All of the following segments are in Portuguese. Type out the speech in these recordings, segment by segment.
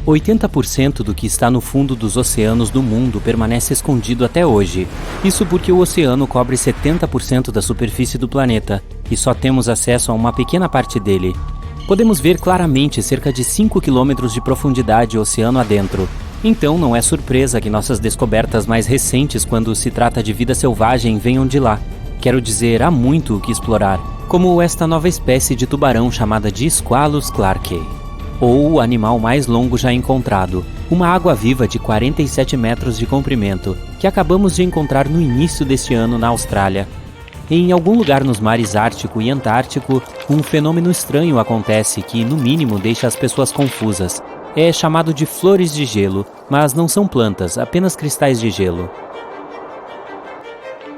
80% do que está no fundo dos oceanos do mundo permanece escondido até hoje. Isso porque o oceano cobre 70% da superfície do planeta e só temos acesso a uma pequena parte dele. Podemos ver claramente cerca de 5 km de profundidade oceano adentro. Então não é surpresa que nossas descobertas mais recentes quando se trata de vida selvagem venham de lá. Quero dizer, há muito o que explorar, como esta nova espécie de tubarão chamada de Squalus clarkei. Ou o animal mais longo já encontrado, uma água-viva de 47 metros de comprimento, que acabamos de encontrar no início deste ano na Austrália. Em algum lugar nos mares Ártico e Antártico, um fenômeno estranho acontece que, no mínimo, deixa as pessoas confusas. É chamado de flores de gelo, mas não são plantas, apenas cristais de gelo.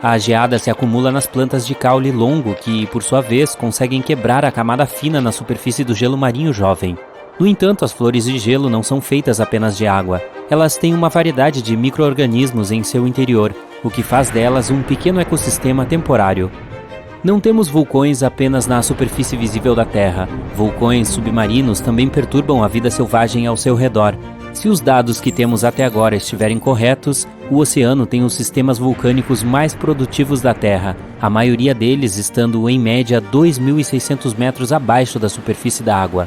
A geada se acumula nas plantas de caule longo que, por sua vez, conseguem quebrar a camada fina na superfície do gelo marinho jovem. No entanto, as flores de gelo não são feitas apenas de água. Elas têm uma variedade de micro-organismos em seu interior, o que faz delas um pequeno ecossistema temporário. Não temos vulcões apenas na superfície visível da Terra. Vulcões submarinos também perturbam a vida selvagem ao seu redor. Se os dados que temos até agora estiverem corretos, o oceano tem os sistemas vulcânicos mais produtivos da Terra, a maioria deles estando em média 2.600 metros abaixo da superfície da água.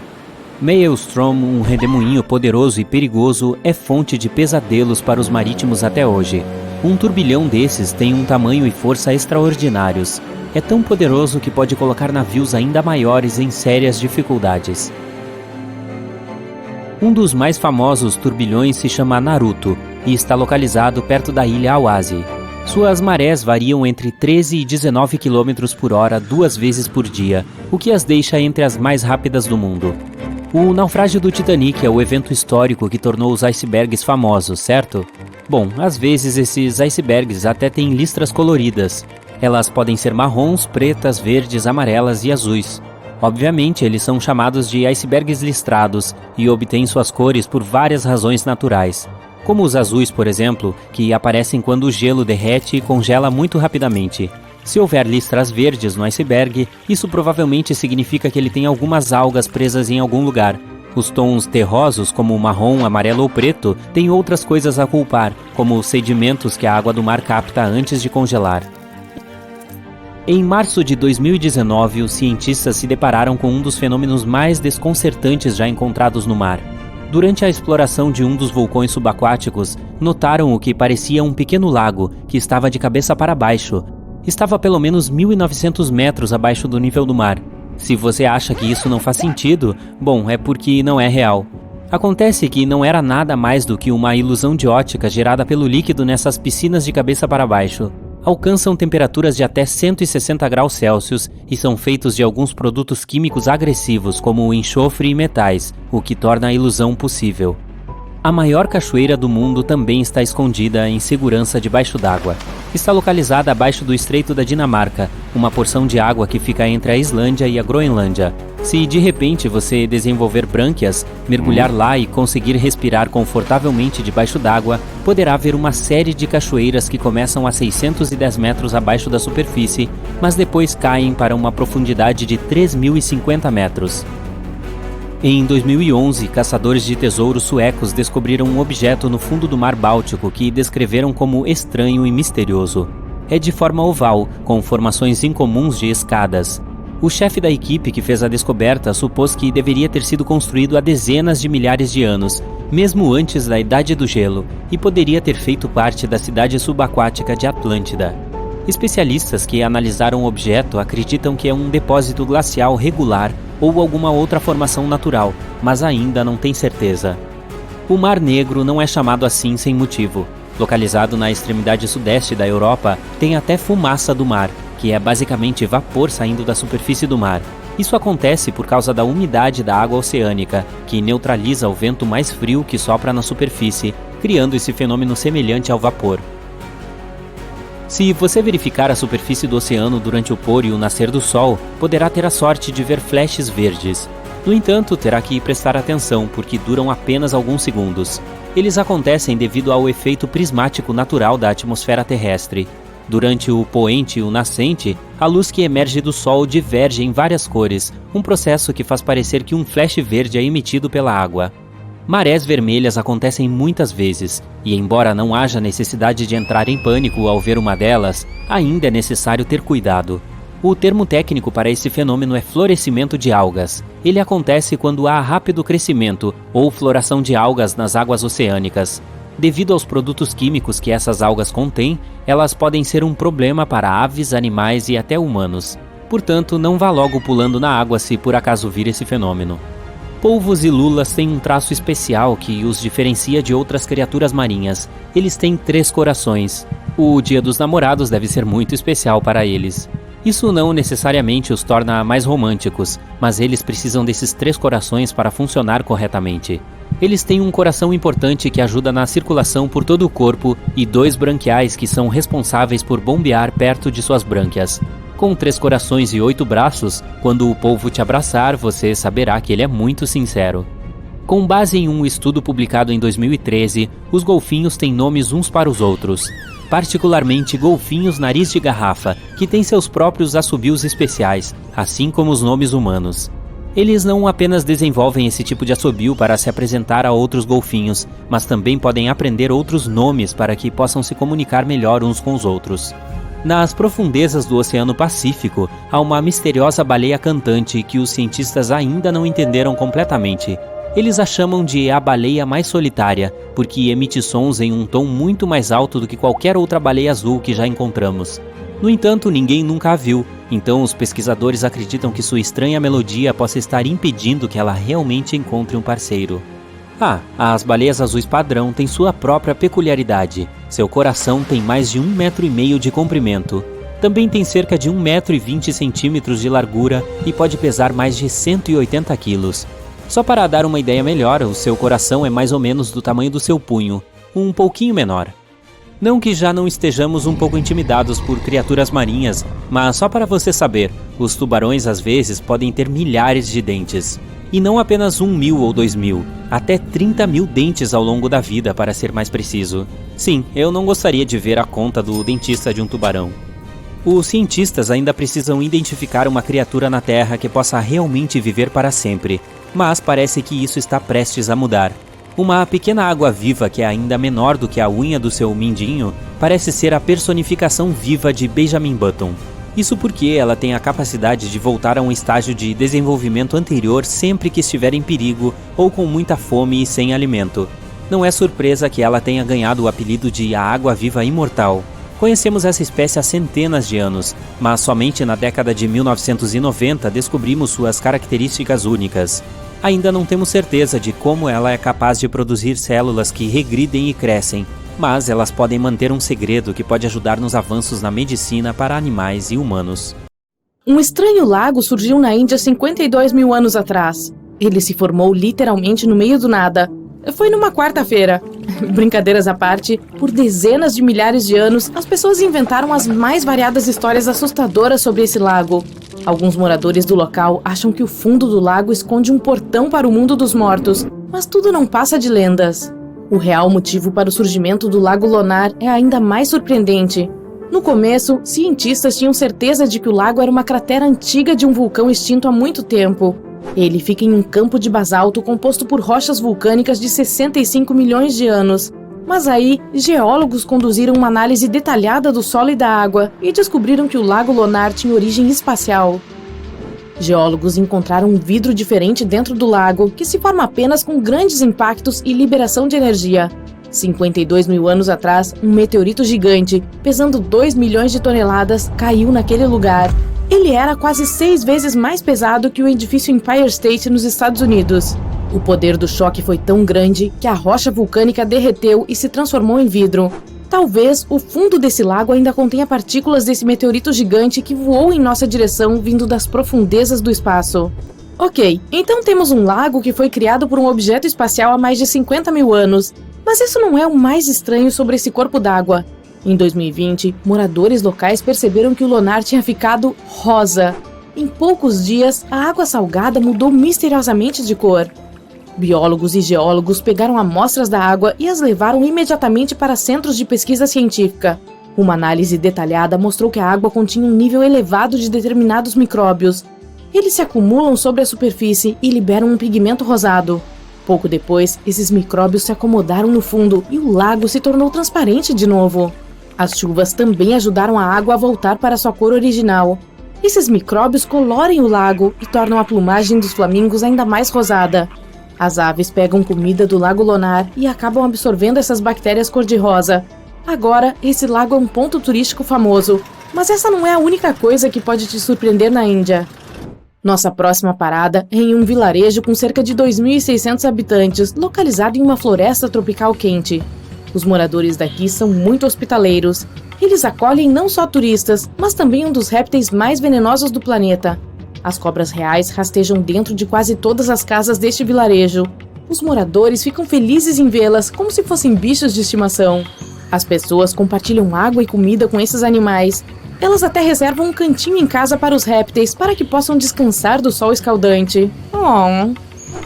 Maelstrom, um redemoinho poderoso e perigoso, é fonte de pesadelos para os marítimos até hoje. Um turbilhão desses tem um tamanho e força extraordinários. É tão poderoso que pode colocar navios ainda maiores em sérias dificuldades. Um dos mais famosos turbilhões se chama Naruto e está localizado perto da ilha Awase. Suas marés variam entre 13 e 19 km por hora 2 vezes por dia, o que as deixa entre as mais rápidas do mundo. O naufrágio do Titanic é o evento histórico que tornou os icebergs famosos, certo? Bom, às vezes esses icebergs até têm listras coloridas. Elas podem ser marrons, pretas, verdes, amarelas e azuis. Obviamente, eles são chamados de icebergs listrados e obtêm suas cores por várias razões naturais. Como os azuis, por exemplo, que aparecem quando o gelo derrete e congela muito rapidamente. Se houver listras verdes no iceberg, isso provavelmente significa que ele tem algumas algas presas em algum lugar. Os tons terrosos, como marrom, amarelo ou preto, têm outras coisas a culpar, como os sedimentos que a água do mar capta antes de congelar. Em março de 2019, os cientistas se depararam com um dos fenômenos mais desconcertantes já encontrados no mar. Durante a exploração de um dos vulcões subaquáticos, notaram o que parecia um pequeno lago que estava de cabeça para baixo. Estava a pelo menos 1.900 metros abaixo do nível do mar. Se você acha que isso não faz sentido, bom, é porque não é real. Acontece que não era nada mais do que uma ilusão de ótica gerada pelo líquido nessas piscinas de cabeça para baixo. Alcançam temperaturas de até 160 graus Celsius e são feitos de alguns produtos químicos agressivos como o enxofre e metais, o que torna a ilusão possível. A maior cachoeira do mundo também está escondida em segurança debaixo d'água. Está localizada abaixo do Estreito da Dinamarca, uma porção de água que fica entre a Islândia e a Groenlândia. Se de repente você desenvolver brânquias, mergulhar lá e conseguir respirar confortavelmente debaixo d'água, poderá ver uma série de cachoeiras que começam a 610 metros abaixo da superfície, mas depois caem para uma profundidade de 3.050 metros. Em 2011, caçadores de tesouros suecos descobriram um objeto no fundo do Mar Báltico que descreveram como estranho e misterioso. É de forma oval, com formações incomuns de escadas. O chefe da equipe que fez a descoberta supôs que deveria ter sido construído há dezenas de milhares de anos, mesmo antes da Idade do Gelo, e poderia ter feito parte da cidade subaquática de Atlântida. Especialistas que analisaram o objeto acreditam que é um depósito glacial regular ou alguma outra formação natural, mas ainda não tem certeza. O Mar Negro não é chamado assim sem motivo. Localizado na extremidade sudeste da Europa, tem até fumaça do mar, que é basicamente vapor saindo da superfície do mar. Isso acontece por causa da umidade da água oceânica, que neutraliza o vento mais frio que sopra na superfície, criando esse fenômeno semelhante ao vapor. Se você verificar a superfície do oceano durante o pôr e o nascer do sol, poderá ter a sorte de ver flashes verdes. No entanto, terá que prestar atenção, porque duram apenas alguns segundos. Eles acontecem devido ao efeito prismático natural da atmosfera terrestre. Durante o poente e o nascente, a luz que emerge do sol diverge em várias cores, um processo que faz parecer que um flash verde é emitido pela água. Marés vermelhas acontecem muitas vezes, e embora não haja necessidade de entrar em pânico ao ver uma delas, ainda é necessário ter cuidado. O termo técnico para esse fenômeno é florescimento de algas. Ele acontece quando há rápido crescimento ou floração de algas nas águas oceânicas. Devido aos produtos químicos que essas algas contêm, elas podem ser um problema para aves, animais e até humanos. Portanto, não vá logo pulando na água se por acaso vir esse fenômeno. Polvos e lulas têm um traço especial que os diferencia de outras criaturas marinhas. Eles têm 3 corações. O Dia dos Namorados deve ser muito especial para eles. Isso não necessariamente os torna mais românticos, mas eles precisam desses 3 corações para funcionar corretamente. Eles têm um coração importante que ajuda na circulação por todo o corpo e 2 branquiais que são responsáveis por bombear perto de suas brânquias. Com 3 corações e 8 braços, quando o polvo te abraçar, você saberá que ele é muito sincero. Com base em um estudo publicado em 2013, os golfinhos têm nomes uns para os outros. Particularmente golfinhos nariz de garrafa, que têm seus próprios assobios especiais, assim como os nomes humanos. Eles não apenas desenvolvem esse tipo de assobio para se apresentar a outros golfinhos, mas também podem aprender outros nomes para que possam se comunicar melhor uns com os outros. Nas profundezas do Oceano Pacífico, há uma misteriosa baleia cantante que os cientistas ainda não entenderam completamente. Eles a chamam de a baleia mais solitária, porque emite sons em um tom muito mais alto do que qualquer outra baleia azul que já encontramos. No entanto, ninguém nunca a viu, então os pesquisadores acreditam que sua estranha melodia possa estar impedindo que ela realmente encontre um parceiro. As baleias azuis padrão têm sua própria peculiaridade. Seu coração tem mais de 1,5 metro de comprimento. Também tem cerca de 1,20 metro de largura e pode pesar mais de 180 quilos. Só para dar uma ideia melhor, o seu coração é mais ou menos do tamanho do seu punho, um pouquinho menor. Não que já não estejamos um pouco intimidados por criaturas marinhas, mas só para você saber, os tubarões às vezes podem ter milhares de dentes. E não apenas 1.000 ou 2.000, até 30.000 dentes ao longo da vida, para ser mais preciso. Sim, eu não gostaria de ver a conta do dentista de um tubarão. Os cientistas ainda precisam identificar uma criatura na Terra que possa realmente viver para sempre, mas parece que isso está prestes a mudar. Uma pequena água-viva que é ainda menor do que a unha do seu mindinho parece ser a personificação viva de Benjamin Button. Isso porque ela tem a capacidade de voltar a um estágio de desenvolvimento anterior sempre que estiver em perigo ou com muita fome e sem alimento. Não é surpresa que ela tenha ganhado o apelido de a água-viva imortal. Conhecemos essa espécie há centenas de anos, mas somente na década de 1990 descobrimos suas características únicas. Ainda não temos certeza de como ela é capaz de produzir células que regridem e crescem, mas elas podem manter um segredo que pode ajudar nos avanços na medicina para animais e humanos. Um estranho lago surgiu na Índia 52 mil anos atrás. Ele se formou literalmente no meio do nada. Foi numa quarta-feira. Brincadeiras à parte, por dezenas de milhares de anos, as pessoas inventaram as mais variadas histórias assustadoras sobre esse lago. Alguns moradores do local acham que o fundo do lago esconde um portão para o mundo dos mortos, mas tudo não passa de lendas. O real motivo para o surgimento do Lago Lonar é ainda mais surpreendente. No começo, cientistas tinham certeza de que o lago era uma cratera antiga de um vulcão extinto há muito tempo. Ele fica em um campo de basalto composto por rochas vulcânicas de 65 milhões de anos. Mas aí, geólogos conduziram uma análise detalhada do solo e da água e descobriram que o Lago Lonar tinha origem espacial. Geólogos encontraram um vidro diferente dentro do lago, que se forma apenas com grandes impactos e liberação de energia. 52 mil anos atrás, um meteorito gigante, pesando 2 milhões de toneladas, caiu naquele lugar. Ele era quase 6 vezes mais pesado que o edifício Empire State nos Estados Unidos. O poder do choque foi tão grande que a rocha vulcânica derreteu e se transformou em vidro. Talvez o fundo desse lago ainda contenha partículas desse meteorito gigante que voou em nossa direção vindo das profundezas do espaço. Ok, então temos um lago que foi criado por um objeto espacial há mais de 50 mil anos. Mas isso não é o mais estranho sobre esse corpo d'água. Em 2020, moradores locais perceberam que o Lonar tinha ficado rosa. Em poucos dias, a água salgada mudou misteriosamente de cor. Biólogos e geólogos pegaram amostras da água e as levaram imediatamente para centros de pesquisa científica. Uma análise detalhada mostrou que a água continha um nível elevado de determinados micróbios. Eles se acumulam sobre a superfície e liberam um pigmento rosado. Pouco depois, esses micróbios se acomodaram no fundo e o lago se tornou transparente de novo. As chuvas também ajudaram a água a voltar para sua cor original. Esses micróbios coloram o lago e tornam a plumagem dos flamingos ainda mais rosada. As aves pegam comida do lago Lonar e acabam absorvendo essas bactérias cor-de-rosa. Agora, esse lago é um ponto turístico famoso, mas essa não é a única coisa que pode te surpreender na Índia. Nossa próxima parada é em um vilarejo com cerca de 2.600 habitantes, localizado em uma floresta tropical quente. Os moradores daqui são muito hospitaleiros. Eles acolhem não só turistas, mas também um dos répteis mais venenosos do planeta. As cobras reais rastejam dentro de quase todas as casas deste vilarejo. Os moradores ficam felizes em vê-las como se fossem bichos de estimação. As pessoas compartilham água e comida com esses animais. Elas até reservam um cantinho em casa para os répteis para que possam descansar do sol escaldante.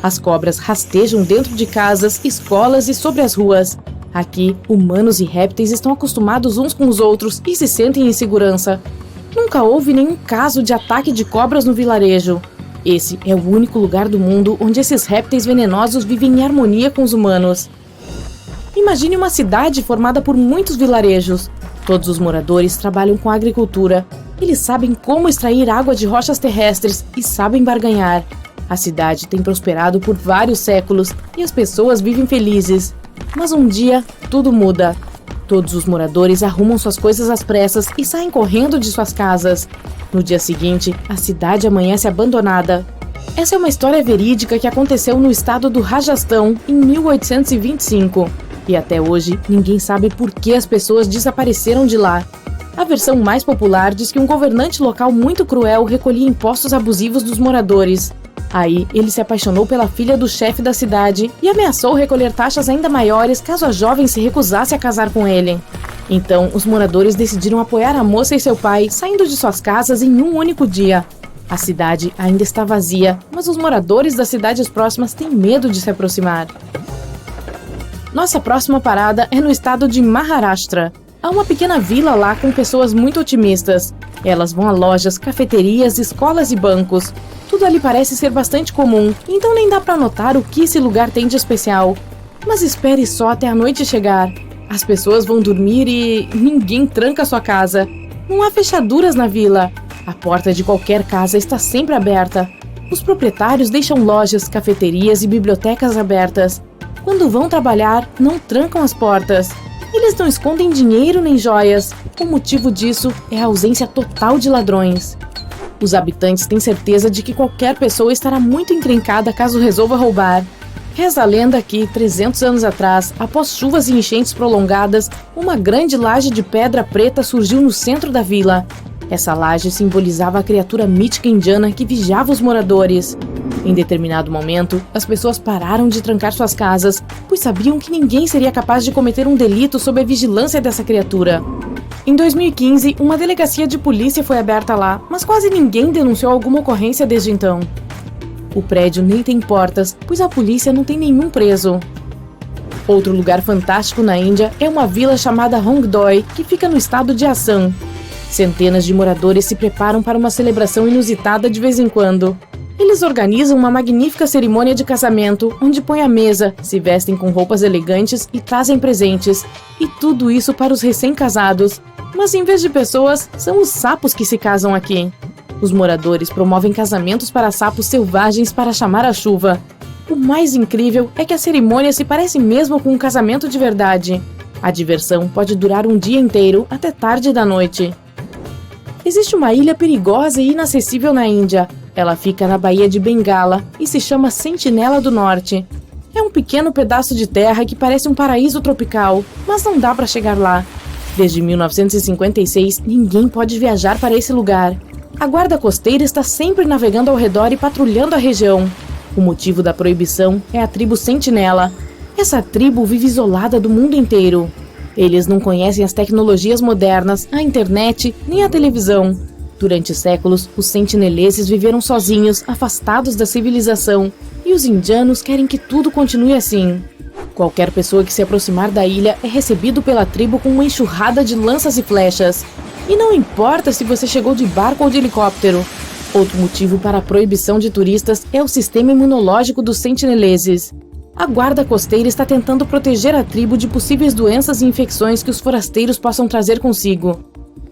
As cobras rastejam dentro de casas, escolas e sobre as ruas. Aqui, humanos e répteis estão acostumados uns com os outros e se sentem em segurança. Nunca houve nenhum caso de ataque de cobras no vilarejo. Esse é o único lugar do mundo onde esses répteis venenosos vivem em harmonia com os humanos. Imagine uma cidade formada por muitos vilarejos. Todos os moradores trabalham com agricultura. Eles sabem como extrair água de rochas terrestres e sabem barganhar. A cidade tem prosperado por vários séculos e as pessoas vivem felizes. Mas um dia, tudo muda. Todos os moradores arrumam suas coisas às pressas e saem correndo de suas casas. No dia seguinte, a cidade amanhece abandonada. Essa é uma história verídica que aconteceu no estado do Rajastão em 1825. E até hoje, ninguém sabe por que as pessoas desapareceram de lá. A versão mais popular diz que um governante local muito cruel recolhia impostos abusivos dos moradores. Aí, ele se apaixonou pela filha do chefe da cidade e ameaçou recolher taxas ainda maiores caso a jovem se recusasse a casar com ele. Então, os moradores decidiram apoiar a moça e seu pai, saindo de suas casas em um único dia. A cidade ainda está vazia, mas os moradores das cidades próximas têm medo de se aproximar. Nossa próxima parada é no estado de Maharashtra. Há uma pequena vila lá com pessoas muito otimistas. Elas vão a lojas, cafeterias, escolas e bancos. Tudo ali parece ser bastante comum, então nem dá para notar o que esse lugar tem de especial. Mas espere só até a noite chegar. As pessoas vão dormir e ninguém tranca sua casa. Não há fechaduras na vila. A porta de qualquer casa está sempre aberta. Os proprietários deixam lojas, cafeterias e bibliotecas abertas. Quando vão trabalhar, não trancam as portas. Eles não escondem dinheiro nem joias. O motivo disso é a ausência total de ladrões. Os habitantes têm certeza de que qualquer pessoa estará muito encrencada caso resolva roubar. Reza a lenda que, 300 anos atrás, após chuvas e enchentes prolongadas, uma grande laje de pedra preta surgiu no centro da vila. Essa laje simbolizava a criatura mítica indiana que vigiava os moradores. Em determinado momento, as pessoas pararam de trancar suas casas, pois sabiam que ninguém seria capaz de cometer um delito sob a vigilância dessa criatura. Em 2015, uma delegacia de polícia foi aberta lá, mas quase ninguém denunciou alguma ocorrência desde então. O prédio nem tem portas, pois a polícia não tem nenhum preso. Outro lugar fantástico na Índia é uma vila chamada Hongdoi, que fica no estado de Assam. Centenas de moradores se preparam para uma celebração inusitada de vez em quando. Eles organizam uma magnífica cerimônia de casamento, onde põem a mesa, se vestem com roupas elegantes e trazem presentes. E tudo isso para os recém-casados. Mas em vez de pessoas, são os sapos que se casam aqui. Os moradores promovem casamentos para sapos selvagens para chamar a chuva. O mais incrível é que a cerimônia se parece mesmo com um casamento de verdade. A diversão pode durar um dia inteiro, até tarde da noite. Existe uma ilha perigosa e inacessível na Índia. Ela fica na Baía de Bengala e se chama Sentinela do Norte. É um pequeno pedaço de terra que parece um paraíso tropical, mas não dá para chegar lá. Desde 1956, ninguém pode viajar para esse lugar. A guarda costeira está sempre navegando ao redor e patrulhando a região. O motivo da proibição é a tribo Sentinela. Essa tribo vive isolada do mundo inteiro. Eles não conhecem as tecnologias modernas, a internet, nem a televisão. Durante séculos, os sentineleses viveram sozinhos, afastados da civilização, e os indianos querem que tudo continue assim. Qualquer pessoa que se aproximar da ilha é recebido pela tribo com uma enxurrada de lanças e flechas. E não importa se você chegou de barco ou de helicóptero. Outro motivo para a proibição de turistas é o sistema imunológico dos sentineleses. A guarda costeira está tentando proteger a tribo de possíveis doenças e infecções que os forasteiros possam trazer consigo.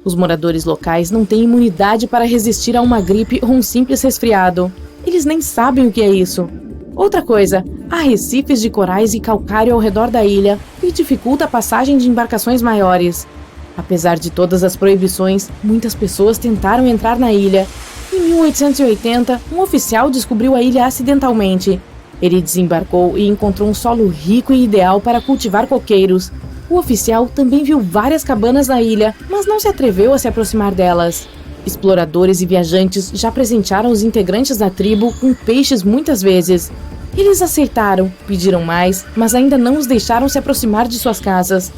Os moradores locais não têm imunidade para resistir a uma gripe ou um simples resfriado. Eles nem sabem o que é isso. Outra coisa, há recifes de corais e calcário ao redor da ilha, que dificulta a passagem de embarcações maiores. Apesar de todas as proibições, muitas pessoas tentaram entrar na ilha. Em 1880, um oficial descobriu a ilha acidentalmente. Ele desembarcou e encontrou um solo rico e ideal para cultivar coqueiros. O oficial também viu várias cabanas na ilha, mas não se atreveu a se aproximar delas. Exploradores e viajantes já presentearam os integrantes da tribo com peixes muitas vezes. Eles aceitaram, pediram mais, mas ainda não os deixaram se aproximar de suas casas.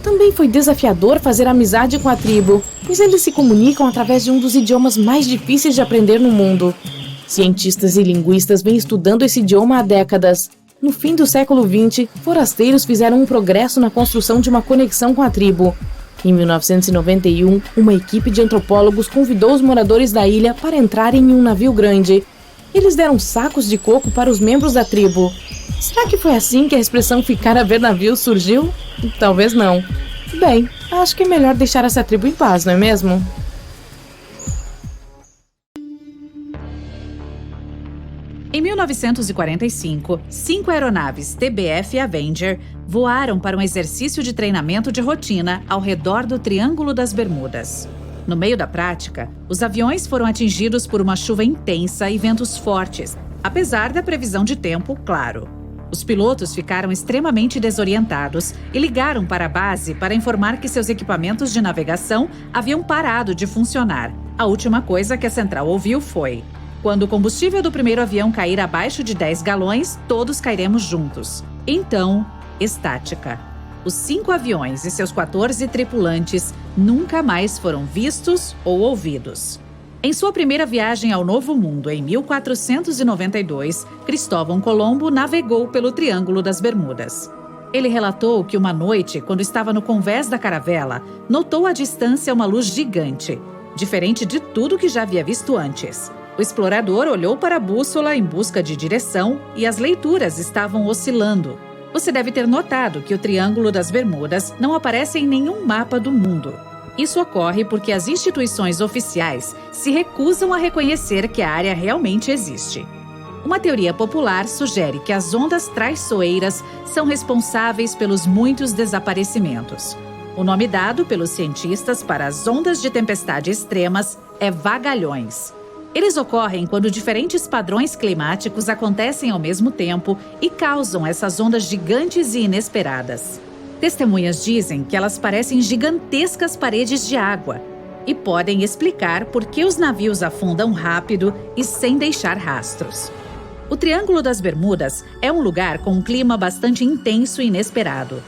Também foi desafiador fazer amizade com a tribo, pois eles se comunicam através de um dos idiomas mais difíceis de aprender no mundo. Cientistas e linguistas vêm estudando esse idioma há décadas. No fim do século XX, forasteiros fizeram um progresso na construção de uma conexão com a tribo. Em 1991, uma equipe de antropólogos convidou os moradores da ilha para entrarem em um navio grande. Eles deram sacos de coco para os membros da tribo. Será que foi assim que a expressão ficar a ver navios surgiu? Talvez não. Bem, acho que é melhor deixar essa tribo em paz, não é mesmo? Em 1945, 5 aeronaves TBF Avenger voaram para um exercício de treinamento de rotina ao redor do Triângulo das Bermudas. No meio da prática, os aviões foram atingidos por uma chuva intensa e ventos fortes, apesar da previsão de tempo, claro. Os pilotos ficaram extremamente desorientados e ligaram para a base para informar que seus equipamentos de navegação haviam parado de funcionar. A última coisa que a central ouviu foi: quando o combustível do primeiro avião cair abaixo de 10 galões, todos cairemos juntos. Então, estática. Os 5 aviões e seus 14 tripulantes nunca mais foram vistos ou ouvidos. Em sua primeira viagem ao Novo Mundo, em 1492, Cristóvão Colombo navegou pelo Triângulo das Bermudas. Ele relatou que uma noite, quando estava no convés da caravela, notou à distância uma luz gigante, diferente de tudo que já havia visto antes. O explorador olhou para a bússola em busca de direção e as leituras estavam oscilando. Você deve ter notado que o Triângulo das Bermudas não aparece em nenhum mapa do mundo. Isso ocorre porque as instituições oficiais se recusam a reconhecer que a área realmente existe. Uma teoria popular sugere que as ondas traiçoeiras são responsáveis pelos muitos desaparecimentos. O nome dado pelos cientistas para as ondas de tempestade extremas é vagalhões. Eles ocorrem quando diferentes padrões climáticos acontecem ao mesmo tempo e causam essas ondas gigantes e inesperadas. Testemunhas dizem que elas parecem gigantescas paredes de água e podem explicar por que os navios afundam rápido e sem deixar rastros. O Triângulo das Bermudas é um lugar com um clima bastante intenso e inesperado.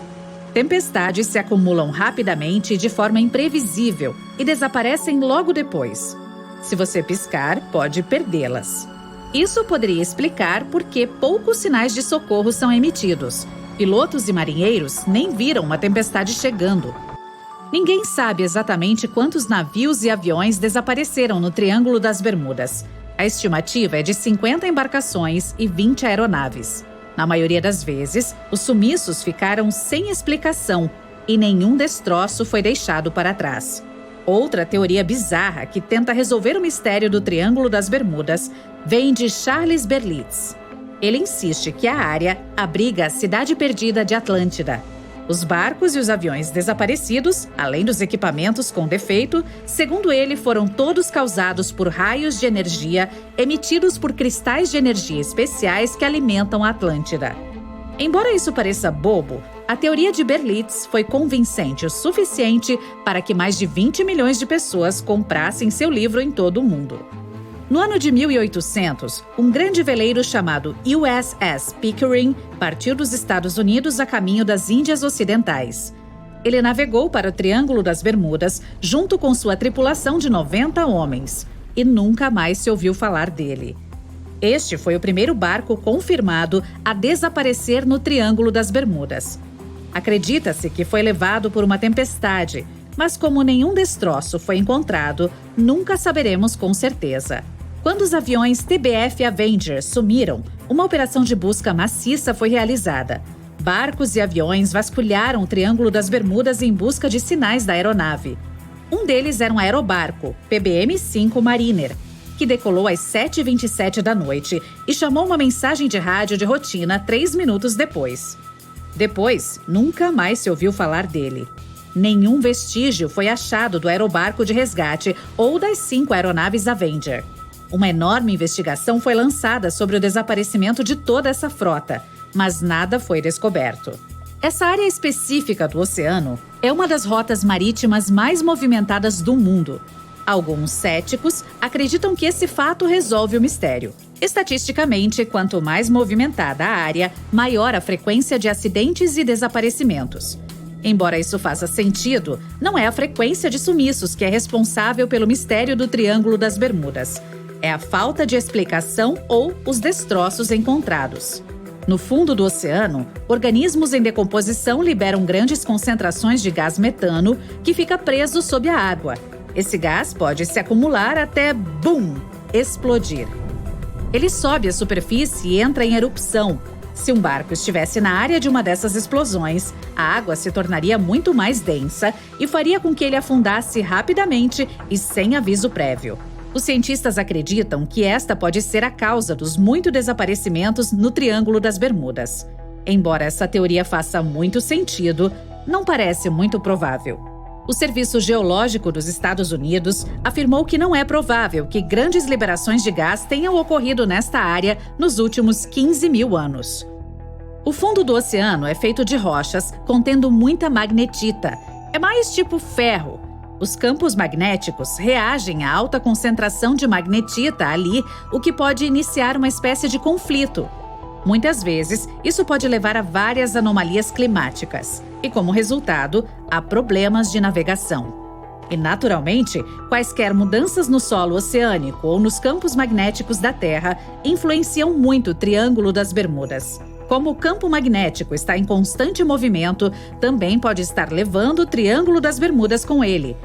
Tempestades se acumulam rapidamente e de forma imprevisível e desaparecem logo depois. Se você piscar, pode perdê-las. Isso poderia explicar por que poucos sinais de socorro são emitidos. Pilotos e marinheiros nem viram uma tempestade chegando. Ninguém sabe exatamente quantos navios e aviões desapareceram no Triângulo das Bermudas. A estimativa é de 50 embarcações e 20 aeronaves. Na maioria das vezes, os sumiços ficaram sem explicação e nenhum destroço foi deixado para trás. Outra teoria bizarra que tenta resolver o mistério do Triângulo das Bermudas vem de Charles Berlitz. Ele insiste que a área abriga a cidade perdida de Atlântida. Os barcos e os aviões desaparecidos, além dos equipamentos com defeito, segundo ele, foram todos causados por raios de energia emitidos por cristais de energia especiais que alimentam a Atlântida. Embora isso pareça bobo, a teoria de Berlitz foi convincente o suficiente para que mais de 20 milhões de pessoas comprassem seu livro em todo o mundo. No ano de 1800, um grande veleiro chamado USS Pickering partiu dos Estados Unidos a caminho das Índias Ocidentais. Ele navegou para o Triângulo das Bermudas junto com sua tripulação de 90 homens e nunca mais se ouviu falar dele. Este foi o primeiro barco confirmado a desaparecer no Triângulo das Bermudas. Acredita-se que foi levado por uma tempestade, mas como nenhum destroço foi encontrado, nunca saberemos com certeza. Quando os aviões TBF Avenger sumiram, uma operação de busca maciça foi realizada. Barcos e aviões vasculharam o Triângulo das Bermudas em busca de sinais da aeronave. Um deles era um aerobarco, PBM-5 Mariner, que decolou às 7h27 da noite e chamou uma mensagem de rádio de rotina 3 minutos depois. Depois, nunca mais se ouviu falar dele. Nenhum vestígio foi achado do aerobarco de resgate ou das 5 aeronaves Avenger. Uma enorme investigação foi lançada sobre o desaparecimento de toda essa frota, mas nada foi descoberto. Essa área específica do oceano é uma das rotas marítimas mais movimentadas do mundo. Alguns céticos acreditam que esse fato resolve o mistério. Estatisticamente, quanto mais movimentada a área, maior a frequência de acidentes e desaparecimentos. Embora isso faça sentido, não é a frequência de sumiços que é responsável pelo mistério do Triângulo das Bermudas. É a falta de explicação ou os destroços encontrados. No fundo do oceano, organismos em decomposição liberam grandes concentrações de gás metano que fica preso sob a água. Esse gás pode se acumular até, BUM! Explodir. Ele sobe à superfície e entra em erupção. Se um barco estivesse na área de uma dessas explosões, a água se tornaria muito mais densa e faria com que ele afundasse rapidamente e sem aviso prévio. Os cientistas acreditam que esta pode ser a causa dos muitos desaparecimentos no Triângulo das Bermudas. Embora essa teoria faça muito sentido, não parece muito provável. O Serviço Geológico dos Estados Unidos afirmou que não é provável que grandes liberações de gás tenham ocorrido nesta área nos últimos 15 mil anos. O fundo do oceano é feito de rochas contendo muita magnetita. É mais tipo ferro. Os campos magnéticos reagem à alta concentração de magnetita ali, o que pode iniciar uma espécie de conflito. Muitas vezes, isso pode levar a várias anomalias climáticas e, como resultado, a problemas de navegação. E, naturalmente, quaisquer mudanças no solo oceânico ou nos campos magnéticos da Terra influenciam muito o Triângulo das Bermudas. Como o campo magnético está em constante movimento, também pode estar levando o Triângulo das Bermudas com ele.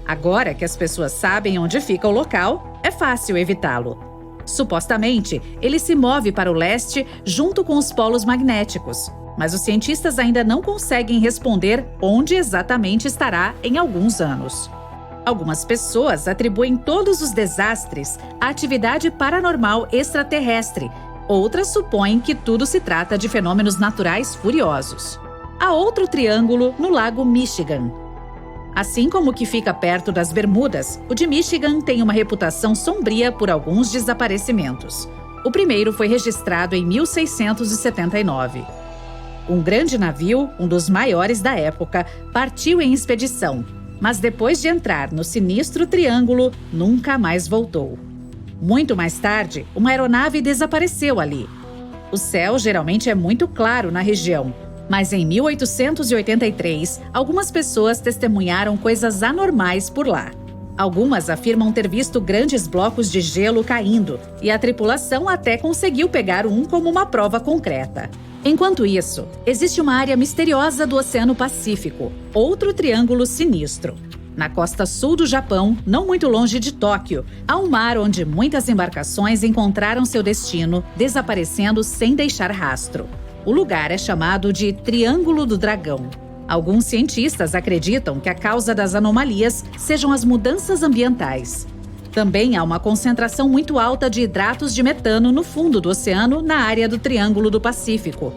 Agora que as pessoas sabem onde fica o local, é fácil evitá-lo. Supostamente, ele se move para o leste junto com os polos magnéticos, mas os cientistas ainda não conseguem responder onde exatamente estará em alguns anos. Algumas pessoas atribuem todos os desastres à atividade paranormal extraterrestre, outras supõem que tudo se trata de fenômenos naturais furiosos. Há outro triângulo no Lago Michigan. Assim como o que fica perto das Bermudas, o de Michigan tem uma reputação sombria por alguns desaparecimentos. O primeiro foi registrado em 1679. Um grande navio, um dos maiores da época, partiu em expedição, mas depois de entrar no sinistro triângulo, nunca mais voltou. Muito mais tarde, uma aeronave desapareceu ali. O céu geralmente é muito claro na região, mas em 1883, algumas pessoas testemunharam coisas anormais por lá. Algumas afirmam ter visto grandes blocos de gelo caindo, e a tripulação até conseguiu pegar um como uma prova concreta. Enquanto isso, existe uma área misteriosa do Oceano Pacífico, outro triângulo sinistro. Na costa sul do Japão, não muito longe de Tóquio, há um mar onde muitas embarcações encontraram seu destino, desaparecendo sem deixar rastro. O lugar é chamado de Triângulo do Dragão. Alguns cientistas acreditam que a causa das anomalias sejam as mudanças ambientais. Também há uma concentração muito alta de hidratos de metano no fundo do oceano, na área do Triângulo do Pacífico.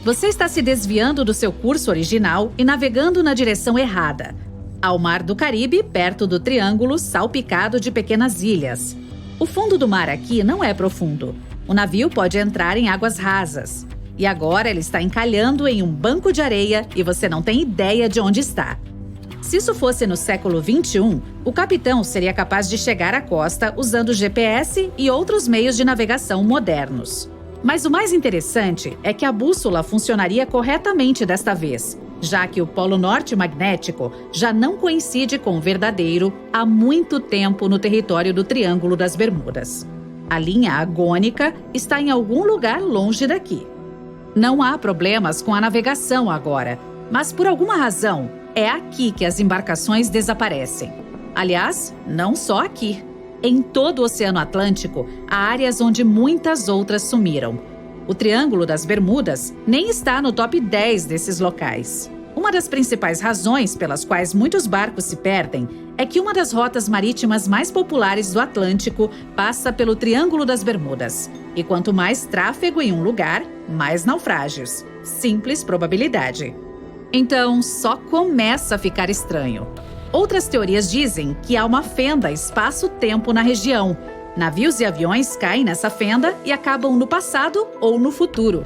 Você está se desviando do seu curso original e navegando na direção errada. Há o Mar do Caribe, perto do Triângulo, salpicado de pequenas ilhas. O fundo do mar aqui não é profundo. O navio pode entrar em águas rasas. E agora ele está encalhando em um banco de areia e você não tem ideia de onde está. Se isso fosse no século XXI, o capitão seria capaz de chegar à costa usando GPS e outros meios de navegação modernos. Mas o mais interessante é que a bússola funcionaria corretamente desta vez, já que o Polo Norte magnético já não coincide com o verdadeiro há muito tempo no território do Triângulo das Bermudas. A linha agônica está em algum lugar longe daqui. Não há problemas com a navegação agora, mas por alguma razão, é aqui que as embarcações desaparecem. Aliás, não só aqui. Em todo o Oceano Atlântico, há áreas onde muitas outras sumiram. O Triângulo das Bermudas nem está no top 10 desses locais. Uma das principais razões pelas quais muitos barcos se perdem é que uma das rotas marítimas mais populares do Atlântico passa pelo Triângulo das Bermudas. E quanto mais tráfego em um lugar, mais naufrágios. Simples probabilidade. Então, só começa a ficar estranho. Outras teorias dizem que há uma fenda espaço-tempo na região. Navios e aviões caem nessa fenda e acabam no passado ou no futuro.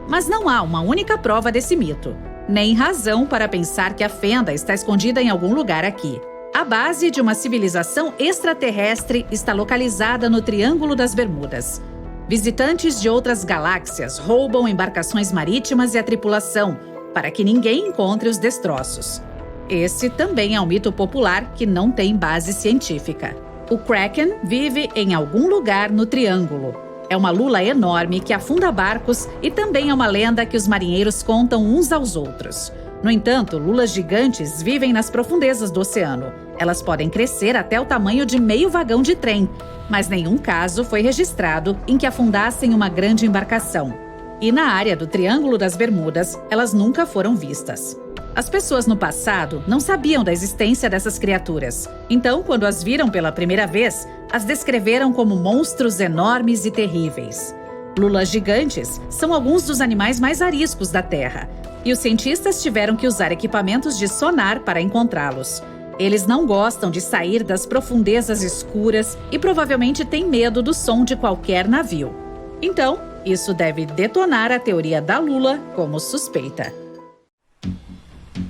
Mas não há uma única prova desse mito, nem razão para pensar que a fenda está escondida em algum lugar aqui. A base de uma civilização extraterrestre está localizada no Triângulo das Bermudas. Visitantes de outras galáxias roubam embarcações marítimas e a tripulação, para que ninguém encontre os destroços. Esse também é um mito popular que não tem base científica. O Kraken vive em algum lugar no Triângulo. É uma lula enorme que afunda barcos e também é uma lenda que os marinheiros contam uns aos outros. No entanto, lulas gigantes vivem nas profundezas do oceano. Elas podem crescer até o tamanho de meio vagão de trem, mas nenhum caso foi registrado em que afundassem uma grande embarcação. E na área do Triângulo das Bermudas, elas nunca foram vistas. As pessoas no passado não sabiam da existência dessas criaturas. Então, quando as viram pela primeira vez, as descreveram como monstros enormes e terríveis. Lulas gigantes são alguns dos animais mais ariscos da Terra, e os cientistas tiveram que usar equipamentos de sonar para encontrá-los. Eles não gostam de sair das profundezas escuras e provavelmente têm medo do som de qualquer navio. Então, isso deve detonar a teoria da lula como suspeita.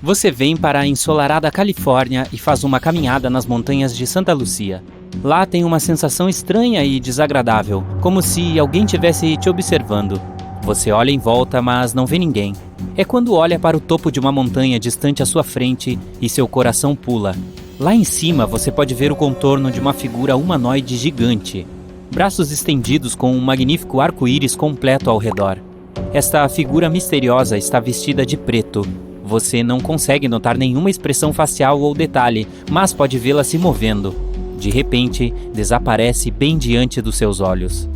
Você vem para a ensolarada Califórnia e faz uma caminhada nas montanhas de Santa Lucia. Lá tem uma sensação estranha e desagradável, como se alguém tivesse te observando. Você olha em volta, mas não vê ninguém. É quando olha para o topo de uma montanha distante à sua frente e seu coração pula. Lá em cima você pode ver o contorno de uma figura humanoide gigante. Braços estendidos com um magnífico arco-íris completo ao redor. Esta figura misteriosa está vestida de preto. Você não consegue notar nenhuma expressão facial ou detalhe, mas pode vê-la se movendo. De repente, desaparece bem diante dos seus olhos.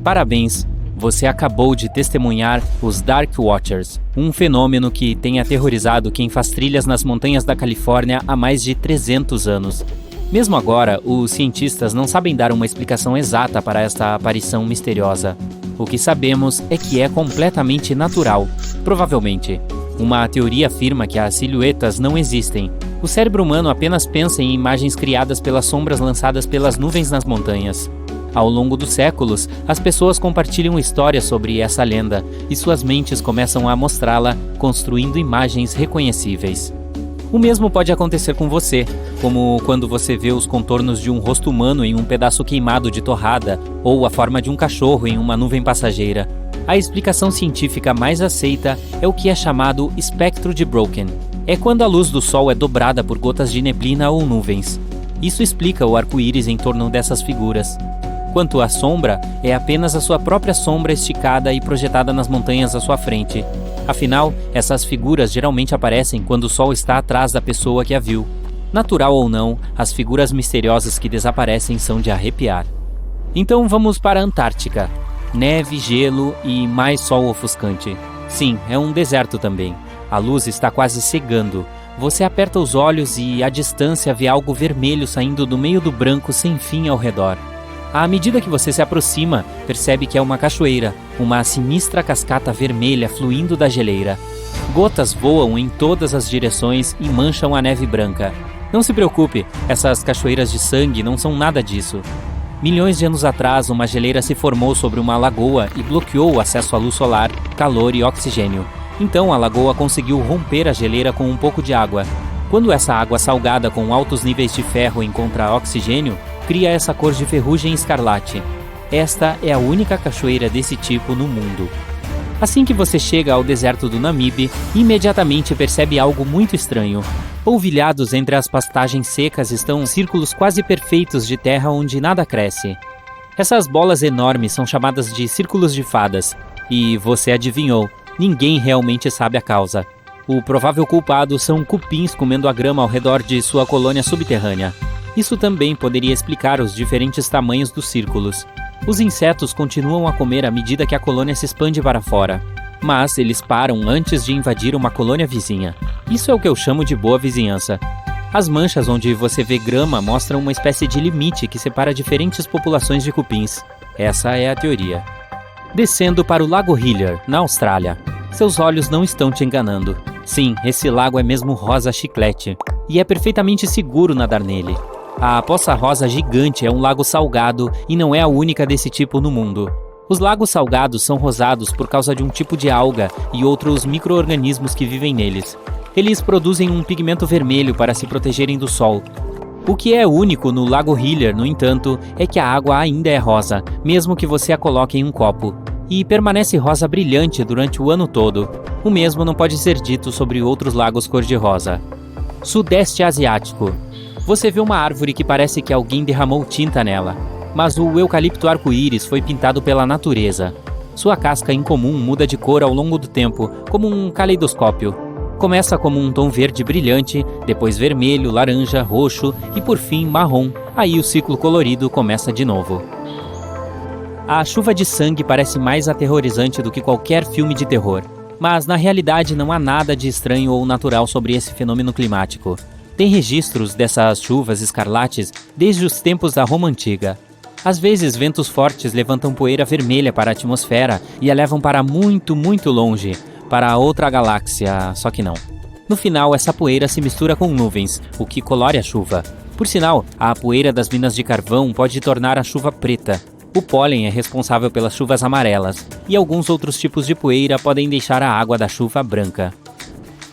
Parabéns! Você acabou de testemunhar os Dark Watchers, um fenômeno que tem aterrorizado quem faz trilhas nas montanhas da Califórnia há mais de 300 anos. Mesmo agora, os cientistas não sabem dar uma explicação exata para esta aparição misteriosa. O que sabemos é que é completamente natural, provavelmente. Uma teoria afirma que as silhuetas não existem. O cérebro humano apenas pensa em imagens criadas pelas sombras lançadas pelas nuvens nas montanhas. Ao longo dos séculos, as pessoas compartilham histórias sobre essa lenda e suas mentes começam a mostrá-la, construindo imagens reconhecíveis. O mesmo pode acontecer com você, como quando você vê os contornos de um rosto humano em um pedaço queimado de torrada ou a forma de um cachorro em uma nuvem passageira. A explicação científica mais aceita é o que é chamado espectro de Broken. É quando a luz do sol é dobrada por gotas de neblina ou nuvens. Isso explica o arco-íris em torno dessas figuras. Quanto à sombra, é apenas a sua própria sombra esticada e projetada nas montanhas à sua frente. Afinal, essas figuras geralmente aparecem quando o sol está atrás da pessoa que a viu. Natural ou não, as figuras misteriosas que desaparecem são de arrepiar. Então vamos para a Antártica. Neve, gelo e mais sol ofuscante. Sim, é um deserto também. A luz está quase cegando. Você aperta os olhos e, à distância, vê algo vermelho saindo do meio do branco sem fim ao redor. À medida que você se aproxima, percebe que é uma cachoeira, uma sinistra cascata vermelha fluindo da geleira. Gotas voam em todas as direções e mancham a neve branca. Não se preocupe, essas cachoeiras de sangue não são nada disso. Milhões de anos atrás, uma geleira se formou sobre uma lagoa e bloqueou o acesso à luz solar, calor e oxigênio. Então a lagoa conseguiu romper a geleira com um pouco de água. Quando essa água salgada com altos níveis de ferro encontra oxigênio, cria essa cor de ferrugem escarlate. Esta é a única cachoeira desse tipo no mundo. Assim que você chega ao deserto do Namibe, imediatamente percebe algo muito estranho. Polvilhados entre as pastagens secas estão círculos quase perfeitos de terra onde nada cresce. Essas bolas enormes são chamadas de círculos de fadas. E você adivinhou, ninguém realmente sabe a causa. O provável culpado são cupins comendo a grama ao redor de sua colônia subterrânea. Isso também poderia explicar os diferentes tamanhos dos círculos. Os insetos continuam a comer à medida que a colônia se expande para fora, mas eles param antes de invadir uma colônia vizinha. Isso é o que eu chamo de boa vizinhança. As manchas onde você vê grama mostram uma espécie de limite que separa diferentes populações de cupins. Essa é a teoria. Descendo para o Lago Hillier, na Austrália. Seus olhos não estão te enganando. Sim, esse lago é mesmo rosa chiclete, e é perfeitamente seguro nadar nele. A Poça Rosa Gigante é um lago salgado e não é a única desse tipo no mundo. Os lagos salgados são rosados por causa de um tipo de alga e outros micro-organismos que vivem neles. Eles produzem um pigmento vermelho para se protegerem do sol. O que é único no Lago Hillier, no entanto, é que a água ainda é rosa, mesmo que você a coloque em um copo, e permanece rosa brilhante durante o ano todo. O mesmo não pode ser dito sobre outros lagos cor-de-rosa. Sudeste Asiático. Você vê uma árvore que parece que alguém derramou tinta nela, mas o eucalipto arco-íris foi pintado pela natureza. Sua casca incomum muda de cor ao longo do tempo, como um caleidoscópio. Começa como um tom verde brilhante, depois vermelho, laranja, roxo e por fim marrom. Aí o ciclo colorido começa de novo. A chuva de sangue parece mais aterrorizante do que qualquer filme de terror, mas na realidade não há nada de estranho ou natural sobre esse fenômeno climático. Tem registros dessas chuvas escarlates desde os tempos da Roma Antiga. Às vezes, ventos fortes levantam poeira vermelha para a atmosfera e a levam para muito, muito longe, para outra galáxia, só que não. No final, essa poeira se mistura com nuvens, o que colore a chuva. Por sinal, a poeira das minas de carvão pode tornar a chuva preta. O pólen é responsável pelas chuvas amarelas, e alguns outros tipos de poeira podem deixar a água da chuva branca.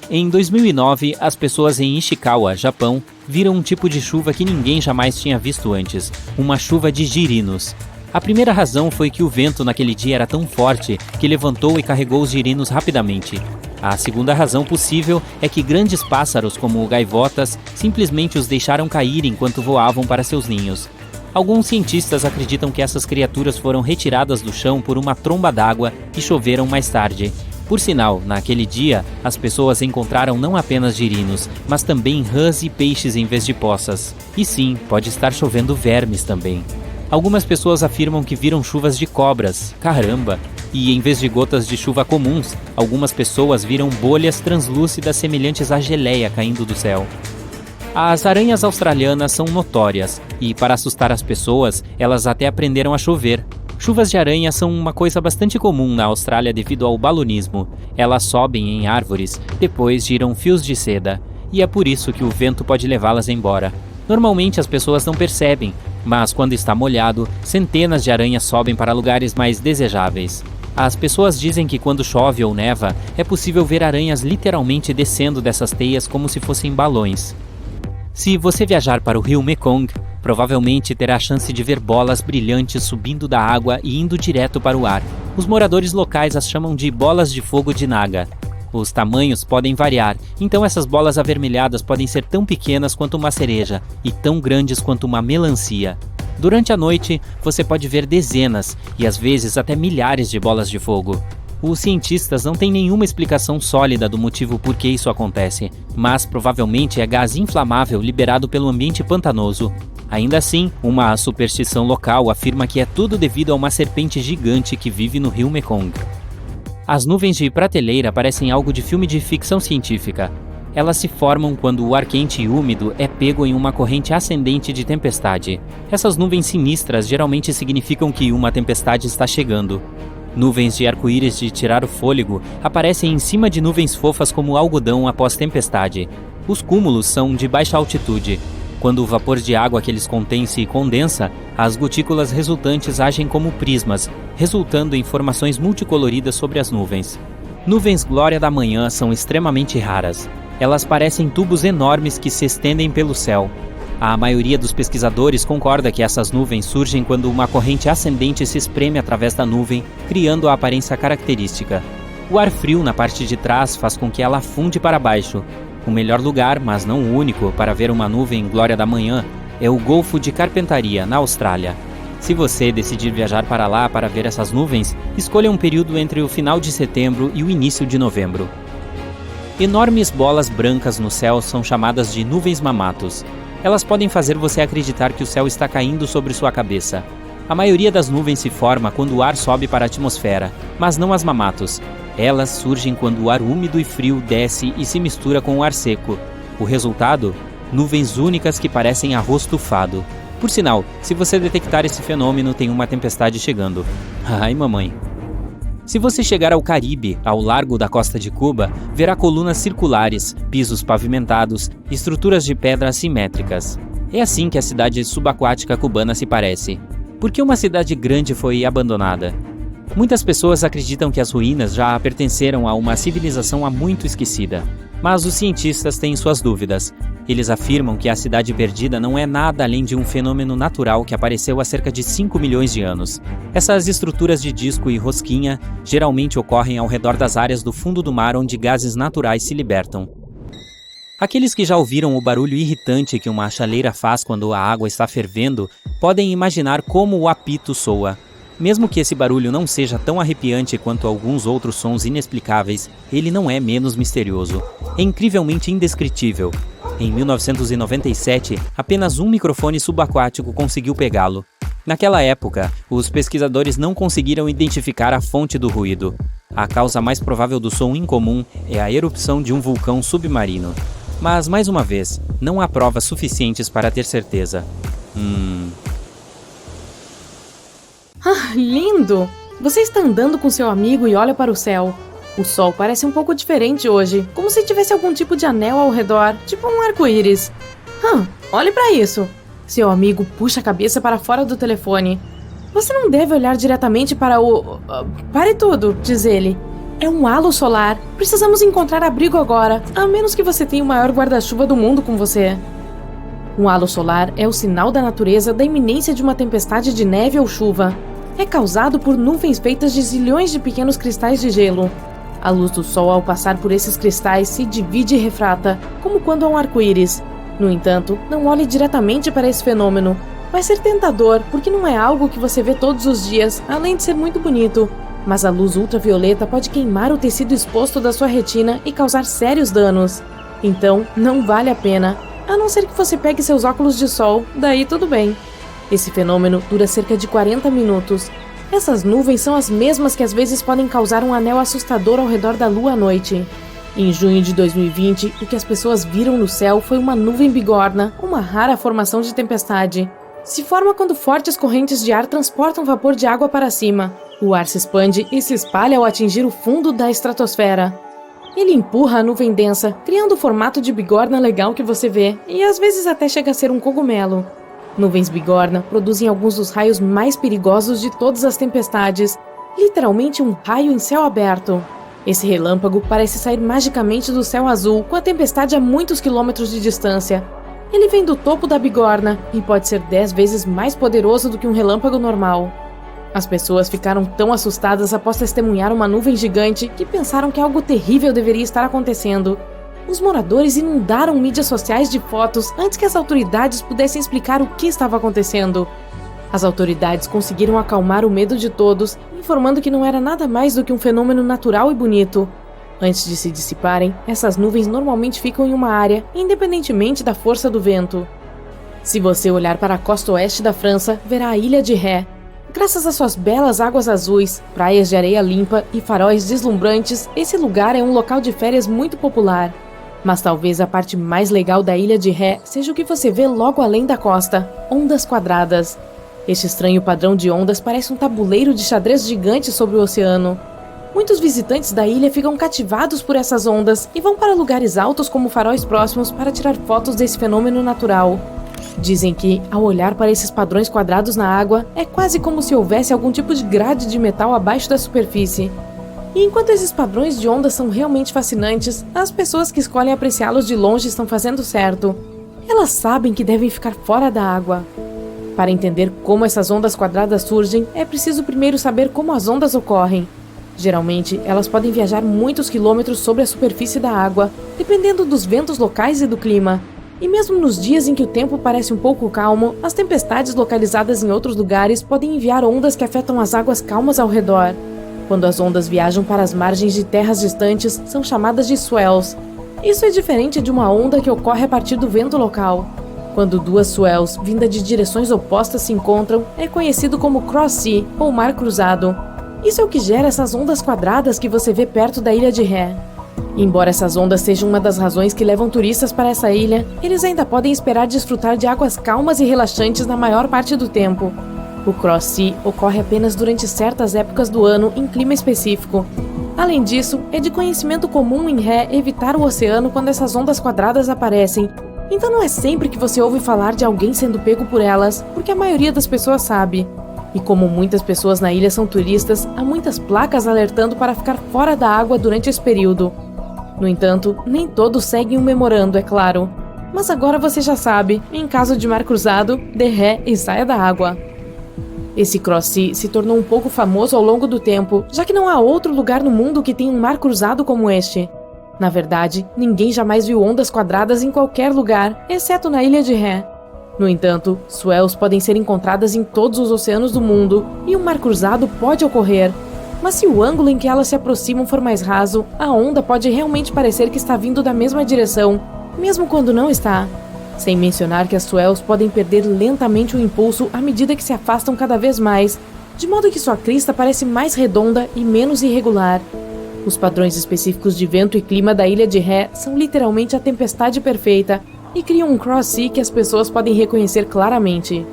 Em 2009, as pessoas em Ishikawa, Japão, viram um tipo de chuva que ninguém jamais tinha visto antes, uma chuva de girinos. A primeira razão foi que o vento naquele dia era tão forte que levantou e carregou os girinos rapidamente. A segunda razão possível é que grandes pássaros, como gaivotas, simplesmente os deixaram cair enquanto voavam para seus ninhos. Alguns cientistas acreditam que essas criaturas foram retiradas do chão por uma tromba d'água e choveram mais tarde. Por sinal, naquele dia, as pessoas encontraram não apenas girinos, mas também rãs e peixes em vez de poças. E sim, pode estar chovendo vermes também. Algumas pessoas afirmam que viram chuvas de cobras, caramba! E em vez de gotas de chuva comuns, algumas pessoas viram bolhas translúcidas semelhantes à geleia caindo do céu. As aranhas australianas são notórias, e para assustar as pessoas, elas até aprenderam a chover. Chuvas de aranha são uma coisa bastante comum na Austrália devido ao balonismo. Elas sobem em árvores, depois giram fios de seda, e é por isso que o vento pode levá-las embora. Normalmente as pessoas não percebem, mas quando está molhado, centenas de aranhas sobem para lugares mais desejáveis. As pessoas dizem que quando chove ou neva, é possível ver aranhas literalmente descendo dessas teias como se fossem balões. Se você viajar para o rio Mekong, provavelmente terá a chance de ver bolas brilhantes subindo da água e indo direto para o ar. Os moradores locais as chamam de bolas de fogo de Naga. Os tamanhos podem variar, então essas bolas avermelhadas podem ser tão pequenas quanto uma cereja e tão grandes quanto uma melancia. Durante a noite, você pode ver dezenas e às vezes até milhares de bolas de fogo. Os cientistas não têm nenhuma explicação sólida do motivo por que isso acontece, mas provavelmente é gás inflamável liberado pelo ambiente pantanoso. Ainda assim, uma superstição local afirma que é tudo devido a uma serpente gigante que vive no rio Mekong. As nuvens de prateleira parecem algo de filme de ficção científica. Elas se formam quando o ar quente e úmido é pego em uma corrente ascendente de tempestade. Essas nuvens sinistras geralmente significam que uma tempestade está chegando. Nuvens de arco-íris de tirar o fôlego aparecem em cima de nuvens fofas como algodão após tempestade. Os cúmulos são de baixa altitude. Quando o vapor de água que eles contêm se condensa, as gotículas resultantes agem como prismas, resultando em formações multicoloridas sobre as nuvens. Nuvens Glória da Manhã são extremamente raras. Elas parecem tubos enormes que se estendem pelo céu. A maioria dos pesquisadores concorda que essas nuvens surgem quando uma corrente ascendente se espreme através da nuvem, criando a aparência característica. O ar frio na parte de trás faz com que ela afunde para baixo. O melhor lugar, mas não o único, para ver uma nuvem Glória da Manhã é o Golfo de Carpentaria, na Austrália. Se você decidir viajar para lá para ver essas nuvens, escolha um período entre o final de setembro e o início de novembro. Enormes bolas brancas no céu são chamadas de nuvens mamatos. Elas podem fazer você acreditar que o céu está caindo sobre sua cabeça. A maioria das nuvens se forma quando o ar sobe para a atmosfera, mas não as mamatos. Elas surgem quando o ar úmido e frio desce e se mistura com o ar seco. O resultado? Nuvens únicas que parecem arroz tufado. Por sinal, se você detectar esse fenômeno, tem uma tempestade chegando. Ai, mamãe. Se você chegar ao Caribe, ao largo da costa de Cuba, verá colunas circulares, pisos pavimentados, estruturas de pedra assimétricas. É assim que a cidade subaquática cubana se parece. Por que uma cidade grande foi abandonada? Muitas pessoas acreditam que as ruínas já pertenceram a uma civilização há muito esquecida. Mas os cientistas têm suas dúvidas. Eles afirmam que a cidade perdida não é nada além de um fenômeno natural que apareceu há cerca de 5 milhões de anos. Essas estruturas de disco e rosquinha geralmente ocorrem ao redor das áreas do fundo do mar onde gases naturais se libertam. Aqueles que já ouviram o barulho irritante que uma chaleira faz quando a água está fervendo podem imaginar como o apito soa. Mesmo que esse barulho não seja tão arrepiante quanto alguns outros sons inexplicáveis, ele não é menos misterioso. É incrivelmente indescritível. Em 1997, apenas um microfone subaquático conseguiu pegá-lo. Naquela época, os pesquisadores não conseguiram identificar a fonte do ruído. A causa mais provável do som incomum é a erupção de um vulcão submarino. Mas, mais uma vez, não há provas suficientes para ter certeza. Ah, lindo! Você está andando com seu amigo e olha para o céu. O sol parece um pouco diferente hoje, como se tivesse algum tipo de anel ao redor, tipo um arco-íris. Olhe para isso! Seu amigo puxa a cabeça para fora do telefone. Você não deve olhar diretamente para o... Pare tudo, diz ele. É um halo solar. Precisamos encontrar abrigo agora, a menos que você tenha o maior guarda-chuva do mundo com você. Um halo solar é o sinal da natureza da iminência de uma tempestade de neve ou chuva. É causado por nuvens feitas de zilhões de pequenos cristais de gelo. A luz do sol, ao passar por esses cristais, se divide e refrata, como quando há um arco-íris. No entanto, não olhe diretamente para esse fenômeno. Vai ser tentador, porque não é algo que você vê todos os dias, além de ser muito bonito. Mas a luz ultravioleta pode queimar o tecido exposto da sua retina e causar sérios danos. Então, não vale a pena. A não ser que você pegue seus óculos de sol, daí tudo bem. Esse fenômeno dura cerca de 40 minutos. Essas nuvens são as mesmas que às vezes podem causar um anel assustador ao redor da lua à noite. Em junho de 2020, o que as pessoas viram no céu foi uma nuvem bigorna, uma rara formação de tempestade. Se forma quando fortes correntes de ar transportam vapor de água para cima. O ar se expande e se espalha ao atingir o fundo da estratosfera. Ele empurra a nuvem densa, criando o formato de bigorna legal que você vê, e às vezes até chega a ser um cogumelo. Nuvens bigorna produzem alguns dos raios mais perigosos de todas as tempestades, literalmente um raio em céu aberto. Esse relâmpago parece sair magicamente do céu azul, com a tempestade a muitos quilômetros de distância. Ele vem do topo da bigorna e pode ser 10 vezes mais poderoso do que um relâmpago normal. As pessoas ficaram tão assustadas após testemunhar uma nuvem gigante que pensaram que algo terrível deveria estar acontecendo. Os moradores inundaram mídias sociais de fotos antes que as autoridades pudessem explicar o que estava acontecendo. As autoridades conseguiram acalmar o medo de todos, informando que não era nada mais do que um fenômeno natural e bonito. Antes de se dissiparem, essas nuvens normalmente ficam em uma área, independentemente da força do vento. Se você olhar para a costa oeste da França, verá a Ilha de Ré. Graças às suas belas águas azuis, praias de areia limpa e faróis deslumbrantes, esse lugar é um local de férias muito popular. Mas talvez a parte mais legal da Ilha de Ré seja o que você vê logo além da costa, ondas quadradas. Este estranho padrão de ondas parece um tabuleiro de xadrez gigante sobre o oceano. Muitos visitantes da ilha ficam cativados por essas ondas e vão para lugares altos como faróis próximos para tirar fotos desse fenômeno natural. Dizem que, ao olhar para esses padrões quadrados na água, é quase como se houvesse algum tipo de grade de metal abaixo da superfície. E enquanto esses padrões de ondas são realmente fascinantes, as pessoas que escolhem apreciá-los de longe estão fazendo certo. Elas sabem que devem ficar fora da água. Para entender como essas ondas quadradas surgem, é preciso primeiro saber como as ondas ocorrem. Geralmente, elas podem viajar muitos quilômetros sobre a superfície da água, dependendo dos ventos locais e do clima. E mesmo nos dias em que o tempo parece um pouco calmo, as tempestades localizadas em outros lugares podem enviar ondas que afetam as águas calmas ao redor. Quando as ondas viajam para as margens de terras distantes, são chamadas de swells. Isso é diferente de uma onda que ocorre a partir do vento local. Quando duas swells vindas de direções opostas se encontram, é conhecido como cross-sea ou mar cruzado. Isso é o que gera essas ondas quadradas que você vê perto da ilha de Ré. Embora essas ondas sejam uma das razões que levam turistas para essa ilha, eles ainda podem esperar desfrutar de águas calmas e relaxantes na maior parte do tempo. O cross-sea ocorre apenas durante certas épocas do ano em clima específico. Além disso, é de conhecimento comum em Ré evitar o oceano quando essas ondas quadradas aparecem. Então não é sempre que você ouve falar de alguém sendo pego por elas, porque a maioria das pessoas sabe. E como muitas pessoas na ilha são turistas, há muitas placas alertando para ficar fora da água durante esse período. No entanto, nem todos seguem o memorando, é claro. Mas agora você já sabe, em caso de mar cruzado, dê ré e saia da água. Esse cross-sea se tornou um pouco famoso ao longo do tempo, já que não há outro lugar no mundo que tenha um mar cruzado como este. Na verdade, ninguém jamais viu ondas quadradas em qualquer lugar, exceto na ilha de Ré. No entanto, swells podem ser encontradas em todos os oceanos do mundo, e um mar cruzado pode ocorrer. Mas se o ângulo em que elas se aproximam for mais raso, a onda pode realmente parecer que está vindo da mesma direção, mesmo quando não está. Sem mencionar que as swells podem perder lentamente o impulso à medida que se afastam cada vez mais, de modo que sua crista parece mais redonda e menos irregular. Os padrões específicos de vento e clima da ilha de Ré são literalmente a tempestade perfeita e criam um cross-sea que as pessoas podem reconhecer claramente.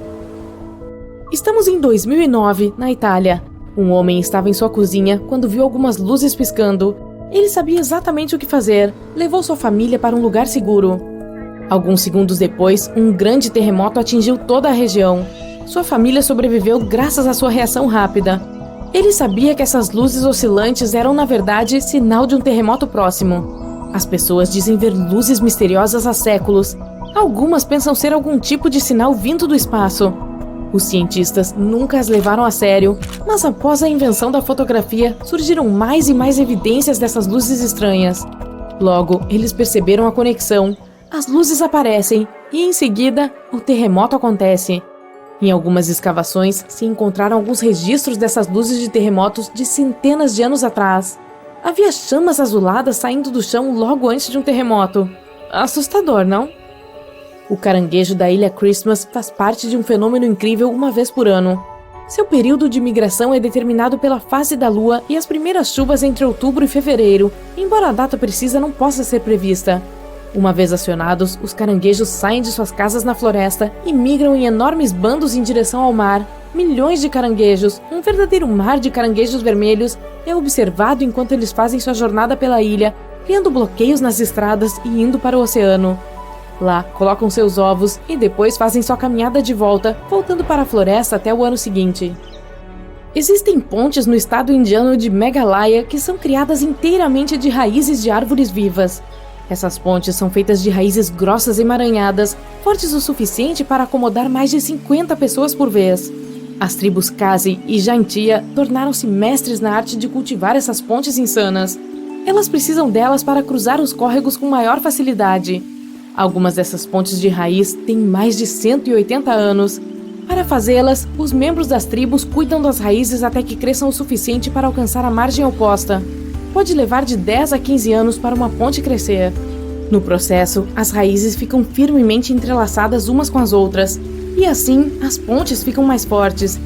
Estamos em 2009, na Itália. Um homem estava em sua cozinha quando viu algumas luzes piscando. Ele sabia exatamente o que fazer, levou sua família para um lugar seguro. Alguns segundos depois, um grande terremoto atingiu toda a região. Sua família sobreviveu graças à sua reação rápida. Ele sabia que essas luzes oscilantes eram, na verdade, sinal de um terremoto próximo. As pessoas dizem ver luzes misteriosas há séculos. Algumas pensam ser algum tipo de sinal vindo do espaço. Os cientistas nunca as levaram a sério, mas após a invenção da fotografia, surgiram mais e mais evidências dessas luzes estranhas. Logo, eles perceberam a conexão. As luzes aparecem e, em seguida, o terremoto acontece. Em algumas escavações, se encontraram alguns registros dessas luzes de terremotos de centenas de anos atrás. Havia chamas azuladas saindo do chão logo antes de um terremoto. Assustador, não? O caranguejo da ilha Christmas faz parte de um fenômeno incrível uma vez por ano. Seu período de migração é determinado pela fase da lua e as primeiras chuvas entre outubro e fevereiro, embora a data precisa não possa ser prevista. Uma vez acionados, os caranguejos saem de suas casas na floresta e migram em enormes bandos em direção ao mar. Milhões de caranguejos, um verdadeiro mar de caranguejos vermelhos, é observado enquanto eles fazem sua jornada pela ilha, criando bloqueios nas estradas e indo para o oceano. Lá, colocam seus ovos e depois fazem sua caminhada de volta, voltando para a floresta até o ano seguinte. Existem pontes no estado indiano de Meghalaya que são criadas inteiramente de raízes de árvores vivas. Essas pontes são feitas de raízes grossas emaranhadas, fortes o suficiente para acomodar mais de 50 pessoas por vez. As tribos Khasi e Jaintia tornaram-se mestres na arte de cultivar essas pontes insanas. Elas precisam delas para cruzar os córregos com maior facilidade. Algumas dessas pontes de raiz têm mais de 180 anos. Para fazê-las, os membros das tribos cuidam das raízes até que cresçam o suficiente para alcançar a margem oposta. Pode levar de 10 a 15 anos para uma ponte crescer. No processo, as raízes ficam firmemente entrelaçadas umas com as outras, e assim as pontes ficam mais fortes.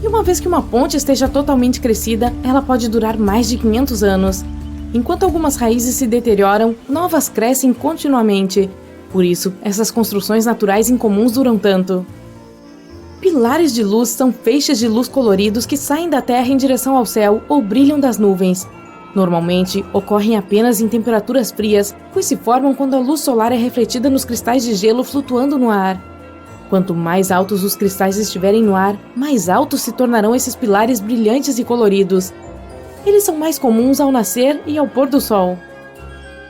E uma vez que uma ponte esteja totalmente crescida, ela pode durar mais de 500 anos. Enquanto algumas raízes se deterioram, novas crescem continuamente. Por isso, essas construções naturais incomuns duram tanto. Pilares de luz são feixes de luz coloridos que saem da Terra em direção ao céu ou brilham das nuvens. Normalmente, ocorrem apenas em temperaturas frias, pois se formam quando a luz solar é refletida nos cristais de gelo flutuando no ar. Quanto mais altos os cristais estiverem no ar, mais altos se tornarão esses pilares brilhantes e coloridos. Eles são mais comuns ao nascer e ao pôr do sol.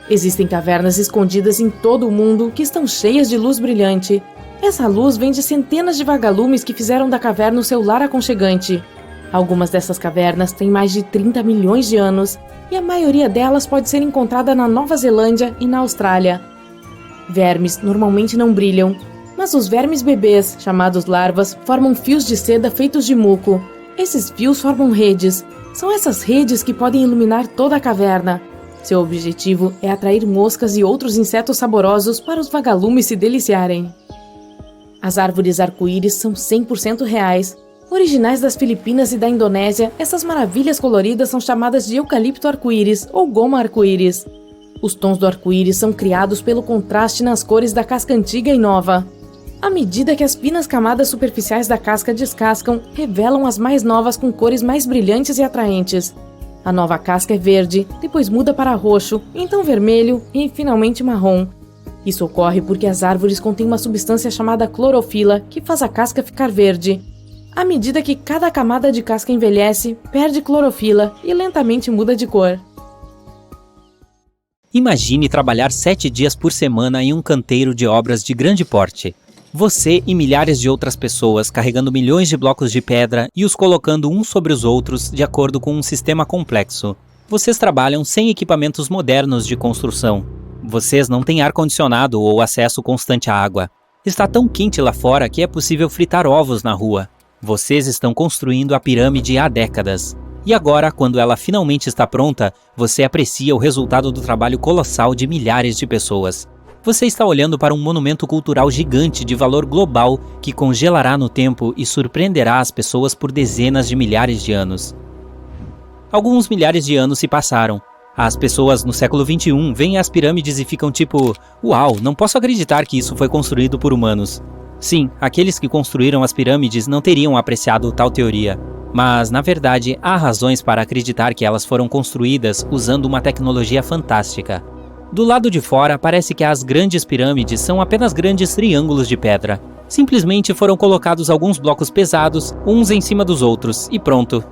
Existem cavernas escondidas em todo o mundo que estão cheias de luz brilhante. Essa luz vem de centenas de vagalumes que fizeram da caverna o seu lar aconchegante. Algumas dessas cavernas têm mais de 30 milhões de anos, e a maioria delas pode ser encontrada na Nova Zelândia e na Austrália. Vermes normalmente não brilham, mas os vermes bebês, chamados larvas, formam fios de seda feitos de muco. Esses fios formam redes. São essas redes que podem iluminar toda a caverna. Seu objetivo é atrair moscas e outros insetos saborosos para os vagalumes se deliciarem. As árvores arco-íris são 100% reais. Originais das Filipinas e da Indonésia, essas maravilhas coloridas são chamadas de eucalipto arco-íris ou goma arco-íris. Os tons do arco-íris são criados pelo contraste nas cores da casca antiga e nova. À medida que as finas camadas superficiais da casca descascam, revelam as mais novas com cores mais brilhantes e atraentes. A nova casca é verde, depois muda para roxo, então vermelho e finalmente marrom. Isso ocorre porque as árvores contêm uma substância chamada clorofila, que faz a casca ficar verde. À medida que cada camada de casca envelhece, perde clorofila e lentamente muda de cor. Imagine trabalhar 7 dias por semana em um canteiro de obras de grande porte. Você e milhares de outras pessoas carregando milhões de blocos de pedra e os colocando uns sobre os outros de acordo com um sistema complexo. Vocês trabalham sem equipamentos modernos de construção. Vocês não têm ar-condicionado ou acesso constante à água. Está tão quente lá fora que é possível fritar ovos na rua. Vocês estão construindo a pirâmide há décadas. E agora, quando ela finalmente está pronta, você aprecia o resultado do trabalho colossal de milhares de pessoas. Você está olhando para um monumento cultural gigante de valor global que congelará no tempo e surpreenderá as pessoas por dezenas de milhares de anos. Alguns milhares de anos se passaram. As pessoas no século XXI veem as pirâmides e ficam tipo, uau, não posso acreditar que isso foi construído por humanos. Sim, aqueles que construíram as pirâmides não teriam apreciado tal teoria. Mas, na verdade, há razões para acreditar que elas foram construídas usando uma tecnologia fantástica. Do lado de fora, parece que as grandes pirâmides são apenas grandes triângulos de pedra. Simplesmente foram colocados alguns blocos pesados, uns em cima dos outros, e pronto.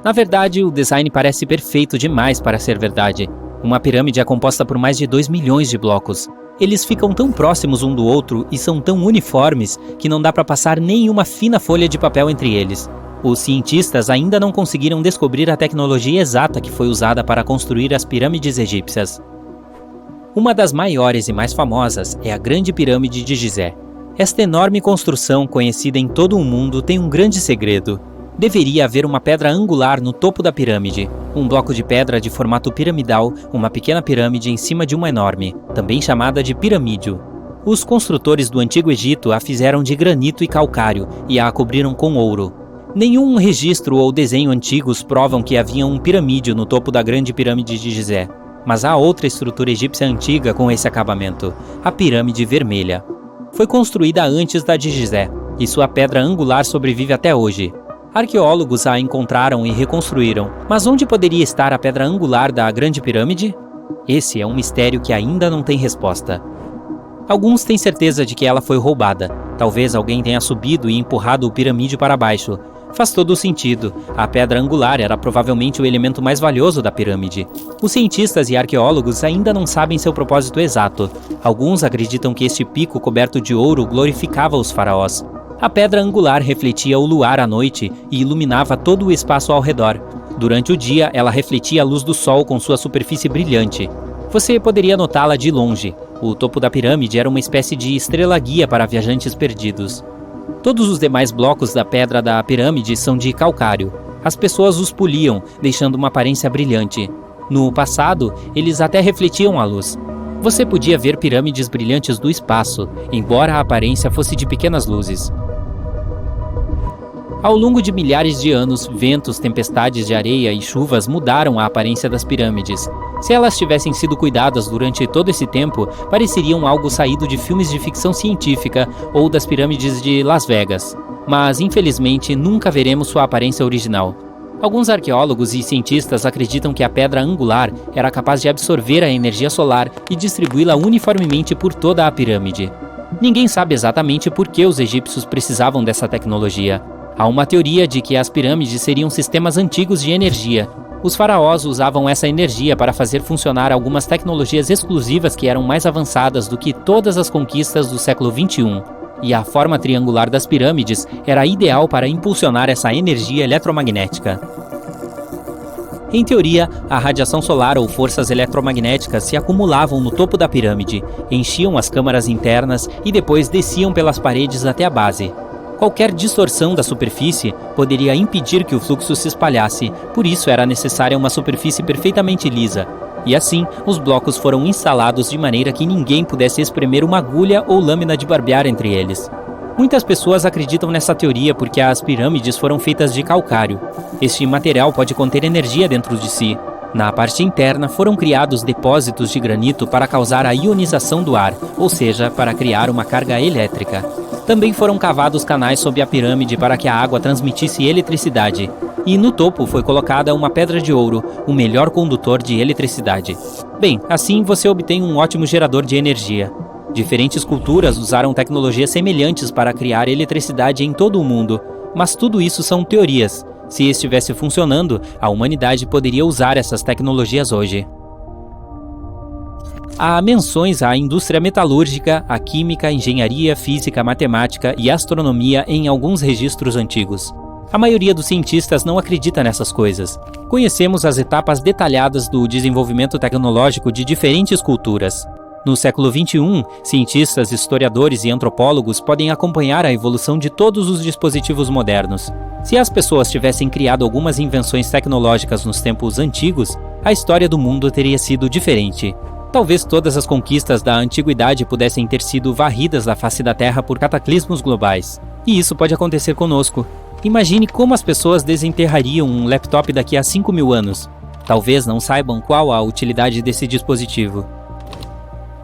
Na verdade, o design parece perfeito demais para ser verdade. Uma pirâmide é composta por mais de 2 milhões de blocos. Eles ficam tão próximos um do outro e são tão uniformes que não dá para passar nenhuma fina folha de papel entre eles. Os cientistas ainda não conseguiram descobrir a tecnologia exata que foi usada para construir as pirâmides egípcias. Uma das maiores e mais famosas é a Grande Pirâmide de Gizé. Esta enorme construção, conhecida em todo o mundo, tem um grande segredo. Deveria haver uma pedra angular no topo da pirâmide, um bloco de pedra de formato piramidal, uma pequena pirâmide em cima de uma enorme, também chamada de piramídeo. Os construtores do Antigo Egito a fizeram de granito e calcário e a cobriram com ouro. Nenhum registro ou desenho antigos provam que havia um piramídeo no topo da Grande Pirâmide de Gizé. Mas há outra estrutura egípcia antiga com esse acabamento, a Pirâmide Vermelha. Foi construída antes da de Gizé, e sua pedra angular sobrevive até hoje. Arqueólogos a encontraram e reconstruíram, mas onde poderia estar a pedra angular da Grande Pirâmide? Esse é um mistério que ainda não tem resposta. Alguns têm certeza de que ela foi roubada. Talvez alguém tenha subido e empurrado o piramídeo para baixo. Faz todo o sentido. A pedra angular era provavelmente o elemento mais valioso da pirâmide. Os cientistas e arqueólogos ainda não sabem seu propósito exato. Alguns acreditam que este pico coberto de ouro glorificava os faraós. A pedra angular refletia o luar à noite e iluminava todo o espaço ao redor. Durante o dia, ela refletia a luz do sol com sua superfície brilhante. Você poderia notá-la de longe. O topo da pirâmide era uma espécie de estrela-guia para viajantes perdidos. Todos os demais blocos da pedra da pirâmide são de calcário. As pessoas os poliam, deixando uma aparência brilhante. No passado, eles até refletiam a luz. Você podia ver pirâmides brilhantes do espaço, embora a aparência fosse de pequenas luzes. Ao longo de milhares de anos, ventos, tempestades de areia e chuvas mudaram a aparência das pirâmides. Se elas tivessem sido cuidadas durante todo esse tempo, pareceriam algo saído de filmes de ficção científica ou das pirâmides de Las Vegas. Mas, infelizmente, nunca veremos sua aparência original. Alguns arqueólogos e cientistas acreditam que a pedra angular era capaz de absorver a energia solar e distribuí-la uniformemente por toda a pirâmide. Ninguém sabe exatamente por que os egípcios precisavam dessa tecnologia. Há uma teoria de que as pirâmides seriam sistemas antigos de energia. Os faraós usavam essa energia para fazer funcionar algumas tecnologias exclusivas que eram mais avançadas do que todas as conquistas do século XXI. E a forma triangular das pirâmides era ideal para impulsionar essa energia eletromagnética. Em teoria, a radiação solar ou forças eletromagnéticas se acumulavam no topo da pirâmide, enchiam as câmaras internas e depois desciam pelas paredes até a base. Qualquer distorção da superfície poderia impedir que o fluxo se espalhasse, por isso era necessária uma superfície perfeitamente lisa. E assim, os blocos foram instalados de maneira que ninguém pudesse espremer uma agulha ou lâmina de barbear entre eles. Muitas pessoas acreditam nessa teoria porque as pirâmides foram feitas de calcário. Este material pode conter energia dentro de si. Na parte interna foram criados depósitos de granito para causar a ionização do ar, ou seja, para criar uma carga elétrica. Também foram cavados canais sob a pirâmide para que a água transmitisse eletricidade. E no topo foi colocada uma pedra de ouro, o melhor condutor de eletricidade. Bem, assim você obtém um ótimo gerador de energia. Diferentes culturas usaram tecnologias semelhantes para criar eletricidade em todo o mundo, mas tudo isso são teorias. Se estivesse funcionando, a humanidade poderia usar essas tecnologias hoje. Há menções à indústria metalúrgica, à química, engenharia, física, matemática e astronomia em alguns registros antigos. A maioria dos cientistas não acredita nessas coisas. Conhecemos as etapas detalhadas do desenvolvimento tecnológico de diferentes culturas. No século XXI, cientistas, historiadores e antropólogos podem acompanhar a evolução de todos os dispositivos modernos. Se as pessoas tivessem criado algumas invenções tecnológicas nos tempos antigos, a história do mundo teria sido diferente. Talvez todas as conquistas da antiguidade pudessem ter sido varridas da face da Terra por cataclismos globais. E isso pode acontecer conosco. Imagine como as pessoas desenterrariam um laptop daqui a 5.000 anos. Talvez não saibam qual a utilidade desse dispositivo.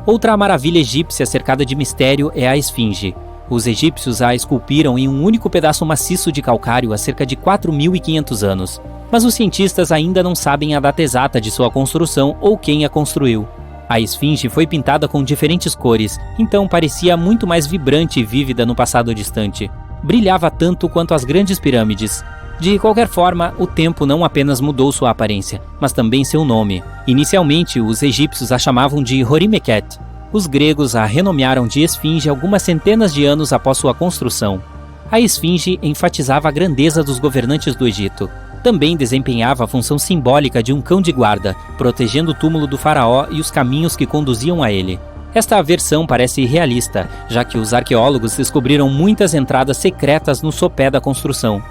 Outra maravilha egípcia cercada de mistério é a Esfinge. Os egípcios a esculpiram em um único pedaço maciço de calcário há cerca de 4.500 anos. Mas os cientistas ainda não sabem a data exata de sua construção ou quem a construiu. A Esfinge foi pintada com diferentes cores, então parecia muito mais vibrante e vívida no passado distante. Brilhava tanto quanto as grandes pirâmides. De qualquer forma, o tempo não apenas mudou sua aparência, mas também seu nome. Inicialmente, os egípcios a chamavam de Horimeket. Os gregos a renomearam de Esfinge algumas centenas de anos após sua construção. A Esfinge enfatizava a grandeza dos governantes do Egito. Também desempenhava a função simbólica de um cão de guarda, protegendo o túmulo do faraó e os caminhos que conduziam a ele. Esta versão parece realista, já que os arqueólogos descobriram muitas entradas secretas no sopé da construção.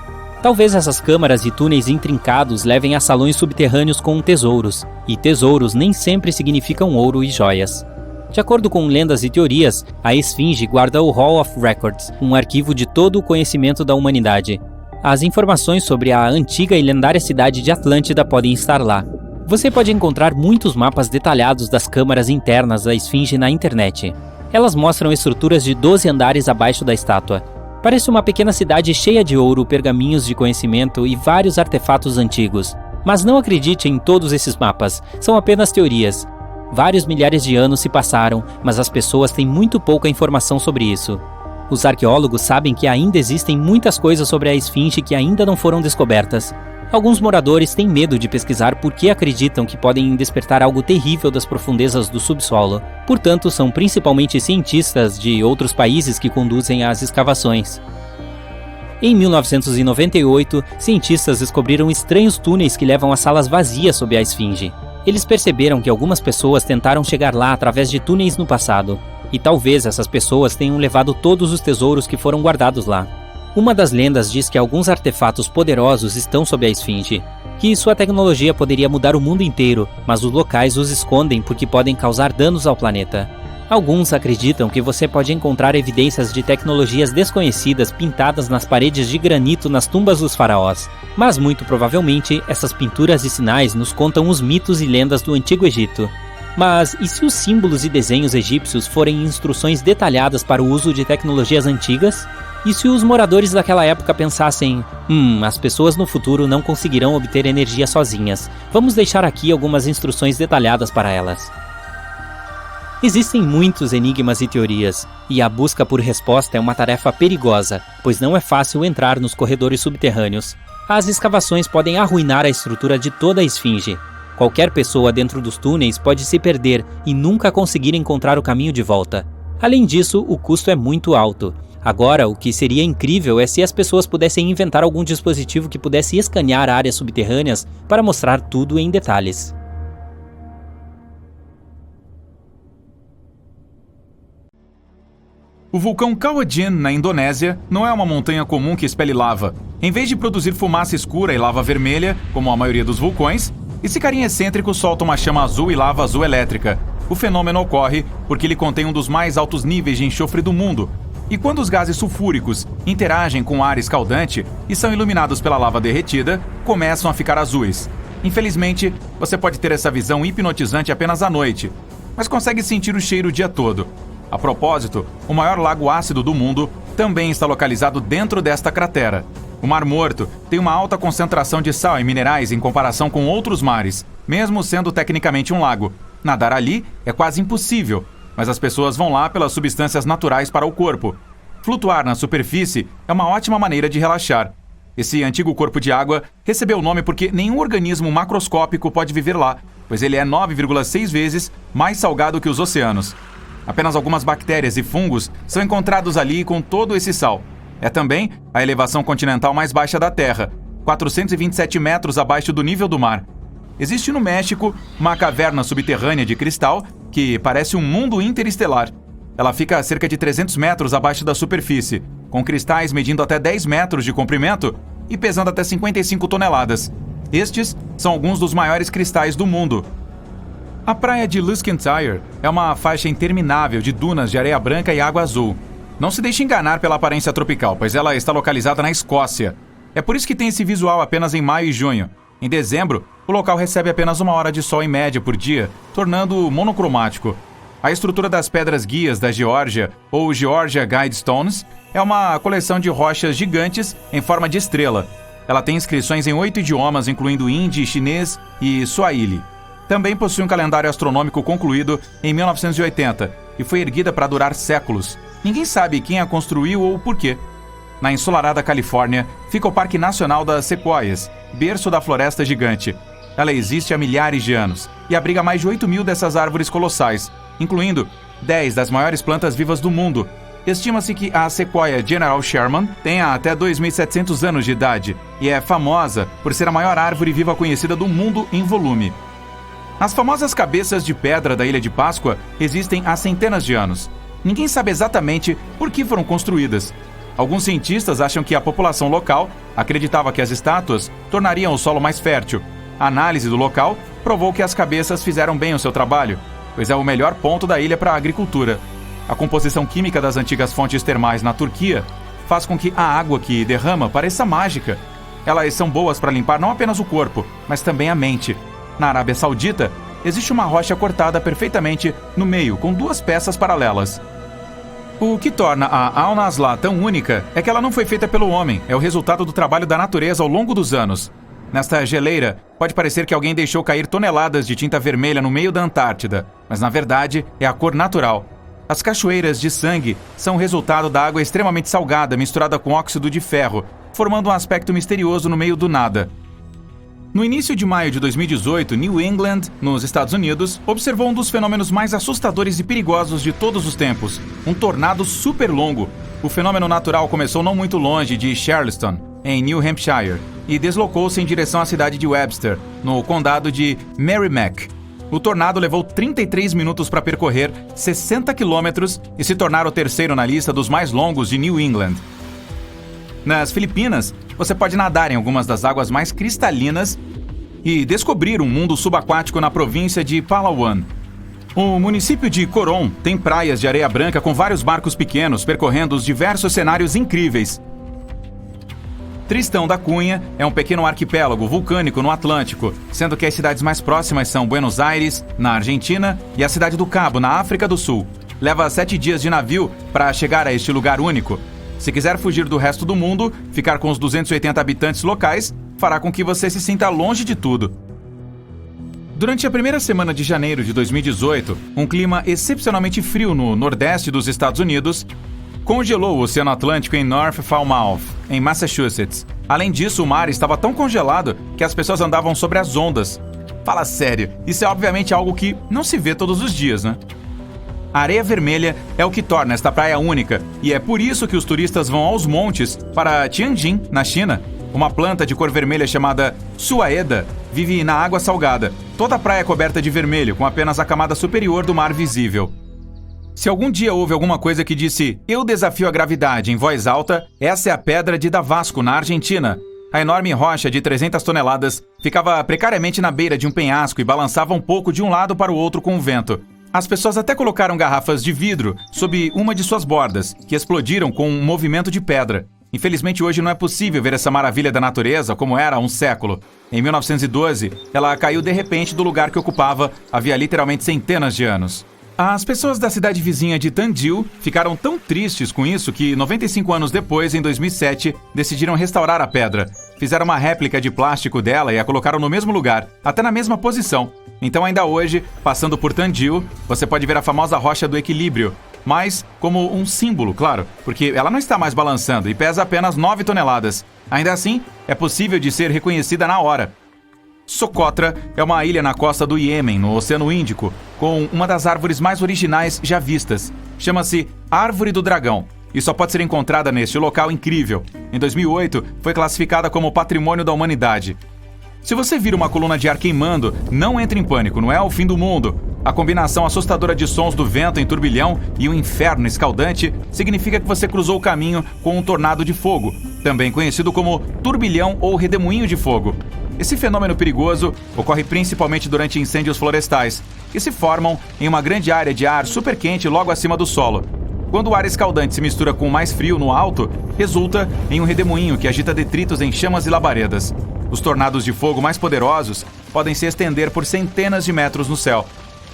Talvez essas câmaras e túneis intrincados levem a salões subterrâneos com tesouros, e tesouros nem sempre significam ouro e joias. De acordo com lendas e teorias, a Esfinge guarda o Hall of Records, um arquivo de todo o conhecimento da humanidade. As informações sobre a antiga e lendária cidade de Atlântida podem estar lá. Você pode encontrar muitos mapas detalhados das câmaras internas da Esfinge na internet. Elas mostram estruturas de 12 andares abaixo da estátua. Parece uma pequena cidade cheia de ouro, pergaminhos de conhecimento e vários artefatos antigos. Mas não acredite em todos esses mapas, são apenas teorias. Vários milhares de anos se passaram, mas as pessoas têm muito pouca informação sobre isso. Os arqueólogos sabem que ainda existem muitas coisas sobre a Esfinge que ainda não foram descobertas. Alguns moradores têm medo de pesquisar porque acreditam que podem despertar algo terrível das profundezas do subsolo. Portanto, são principalmente cientistas de outros países que conduzem as escavações. Em 1998, cientistas descobriram estranhos túneis que levam a salas vazias sob a Esfinge. Eles perceberam que algumas pessoas tentaram chegar lá através de túneis no passado. E talvez essas pessoas tenham levado todos os tesouros que foram guardados lá. Uma das lendas diz que alguns artefatos poderosos estão sob a Esfinge, que sua tecnologia poderia mudar o mundo inteiro, mas os locais os escondem porque podem causar danos ao planeta. Alguns acreditam que você pode encontrar evidências de tecnologias desconhecidas pintadas nas paredes de granito nas tumbas dos faraós, mas muito provavelmente essas pinturas e sinais nos contam os mitos e lendas do Antigo Egito. Mas e se os símbolos e desenhos egípcios forem instruções detalhadas para o uso de tecnologias antigas? E se os moradores daquela época pensassem, as pessoas no futuro não conseguirão obter energia sozinhas, vamos deixar aqui algumas instruções detalhadas para elas. Existem muitos enigmas e teorias, e a busca por resposta é uma tarefa perigosa, pois não é fácil entrar nos corredores subterrâneos. As escavações podem arruinar a estrutura de toda a Esfinge. Qualquer pessoa dentro dos túneis pode se perder e nunca conseguir encontrar o caminho de volta. Além disso, o custo é muito alto. Agora, o que seria incrível é se as pessoas pudessem inventar algum dispositivo que pudesse escanear áreas subterrâneas para mostrar tudo em detalhes. O vulcão Kawajan, na Indonésia, não é uma montanha comum que expele lava. Em vez de produzir fumaça escura e lava vermelha, como a maioria dos vulcões, esse carinha excêntrico solta uma chama azul e lava azul elétrica. O fenômeno ocorre porque ele contém um dos mais altos níveis de enxofre do mundo, E quando os gases sulfúricos interagem com o ar escaldante e são iluminados pela lava derretida, começam a ficar azuis. Infelizmente, você pode ter essa visão hipnotizante apenas à noite, mas consegue sentir o cheiro o dia todo. A propósito, o maior lago ácido do mundo também está localizado dentro desta cratera. O Mar Morto tem uma alta concentração de sal e minerais em comparação com outros mares, mesmo sendo tecnicamente um lago. Nadar ali é quase impossível, mas as pessoas vão lá pelas substâncias naturais para o corpo. Flutuar na superfície é uma ótima maneira de relaxar. Esse antigo corpo de água recebeu o nome porque nenhum organismo macroscópico pode viver lá, pois ele é 9,6 vezes mais salgado que os oceanos. Apenas algumas bactérias e fungos são encontrados ali com todo esse sal. É também a elevação continental mais baixa da Terra, 427 metros abaixo do nível do mar. Existe no México uma caverna subterrânea de cristal que parece um mundo interestelar. Ela fica a cerca de 300 metros abaixo da superfície, com cristais medindo até 10 metros de comprimento e pesando até 55 toneladas. Estes são alguns dos maiores cristais do mundo. A praia de Luskentyre é uma faixa interminável de dunas de areia branca e água azul. Não se deixe enganar pela aparência tropical, pois ela está localizada na Escócia. É por isso que tem esse visual apenas em maio e junho. Em dezembro, o local recebe apenas 1 hora de sol em média por dia, tornando-o monocromático. A estrutura das pedras guias da Geórgia, ou Georgia Guidestones, é uma coleção de rochas gigantes em forma de estrela. Ela tem inscrições em 8 idiomas, incluindo hindi, chinês e swahili. Também possui um calendário astronômico concluído em 1980 e foi erguida para durar séculos. Ninguém sabe quem a construiu ou por quê. Na ensolarada Califórnia, fica o Parque Nacional das Sequoias, berço da floresta gigante. Ela existe há milhares de anos e abriga mais de 8.000 dessas árvores colossais, incluindo 10 das maiores plantas vivas do mundo. Estima-se que a Sequoia General Sherman tenha até 2.700 anos de idade e é famosa por ser a maior árvore viva conhecida do mundo em volume. As famosas cabeças de pedra da Ilha de Páscoa existem há centenas de anos. Ninguém sabe exatamente por que foram construídas. Alguns cientistas acham que a população local acreditava que as estátuas tornariam o solo mais fértil. A análise do local provou que as cabeças fizeram bem o seu trabalho, pois é o melhor ponto da ilha para a agricultura. A composição química das antigas fontes termais na Turquia faz com que a água que derrama pareça mágica. Elas são boas para limpar não apenas o corpo, mas também a mente. Na Arábia Saudita, existe uma rocha cortada perfeitamente no meio, com 2 peças paralelas. O que torna a Al-Nazla tão única é que ela não foi feita pelo homem, é o resultado do trabalho da natureza ao longo dos anos. Nesta geleira, pode parecer que alguém deixou cair toneladas de tinta vermelha no meio da Antártida, mas na verdade é a cor natural. As cachoeiras de sangue são o resultado da água extremamente salgada misturada com óxido de ferro, formando um aspecto misterioso no meio do nada. No início de maio de 2018, New England, nos Estados Unidos, observou um dos fenômenos mais assustadores e perigosos de todos os tempos, um tornado super longo. O fenômeno natural começou não muito longe de Charleston, em New Hampshire, e deslocou-se em direção à cidade de Webster, no condado de Merrimack. O tornado levou 33 minutos para percorrer 60 quilômetros e se tornar o terceiro na lista dos mais longos de New England. Nas Filipinas, você pode nadar em algumas das águas mais cristalinas e descobrir um mundo subaquático na província de Palawan. O município de Coron tem praias de areia branca com vários barcos pequenos percorrendo os diversos cenários incríveis. Tristão da Cunha é um pequeno arquipélago vulcânico no Atlântico, sendo que as cidades mais próximas são Buenos Aires, na Argentina, e a cidade do Cabo, na África do Sul. Leva 7 dias de navio para chegar a este lugar único. Se quiser fugir do resto do mundo, ficar com os 280 habitantes locais fará com que você se sinta longe de tudo. Durante a primeira semana de janeiro de 2018, um clima excepcionalmente frio no nordeste dos Estados Unidos congelou o Oceano Atlântico em North Falmouth, em Massachusetts. Além disso, o mar estava tão congelado que as pessoas andavam sobre as ondas. Fala sério, isso é obviamente algo que não se vê todos os dias, né? A areia vermelha é o que torna esta praia única, e é por isso que os turistas vão aos montes para Tianjin, na China. Uma planta de cor vermelha chamada suaeda vive na água salgada. Toda a praia é coberta de vermelho, com apenas a camada superior do mar visível. Se algum dia houve alguma coisa que disse "Eu desafio a gravidade" em voz alta, essa é a Pedra de Davasco, na Argentina. A enorme rocha de 300 toneladas ficava precariamente na beira de um penhasco e balançava um pouco de um lado para o outro com o vento. As pessoas até colocaram garrafas de vidro sob uma de suas bordas, que explodiram com um movimento de pedra. Infelizmente, hoje não é possível ver essa maravilha da natureza como era há um século. Em 1912, ela caiu de repente do lugar que ocupava havia literalmente centenas de anos. As pessoas da cidade vizinha de Tandil ficaram tão tristes com isso que, 95 anos depois, em 2007, decidiram restaurar a pedra. Fizeram uma réplica de plástico dela e a colocaram no mesmo lugar, até na mesma posição. Então, ainda hoje, passando por Tandil, você pode ver a famosa rocha do equilíbrio, mas como um símbolo, claro, porque ela não está mais balançando e pesa apenas 9 toneladas. Ainda assim, é possível de ser reconhecida na hora. Socotra é uma ilha na costa do Iêmen, no Oceano Índico, com uma das árvores mais originais já vistas. Chama-se Árvore do Dragão e só pode ser encontrada neste local incrível. Em 2008, foi classificada como Patrimônio da Humanidade. Se você vir uma coluna de ar queimando, não entre em pânico, não é o fim do mundo. A combinação assustadora de sons do vento em turbilhão e um inferno escaldante significa que você cruzou o caminho com um tornado de fogo, também conhecido como turbilhão ou redemoinho de fogo. Esse fenômeno perigoso ocorre principalmente durante incêndios florestais, que se formam em uma grande área de ar super quente logo acima do solo. Quando o ar escaldante se mistura com o mais frio no alto, resulta em um redemoinho que agita detritos em chamas e labaredas. Os tornados de fogo mais poderosos podem se estender por centenas de metros no céu.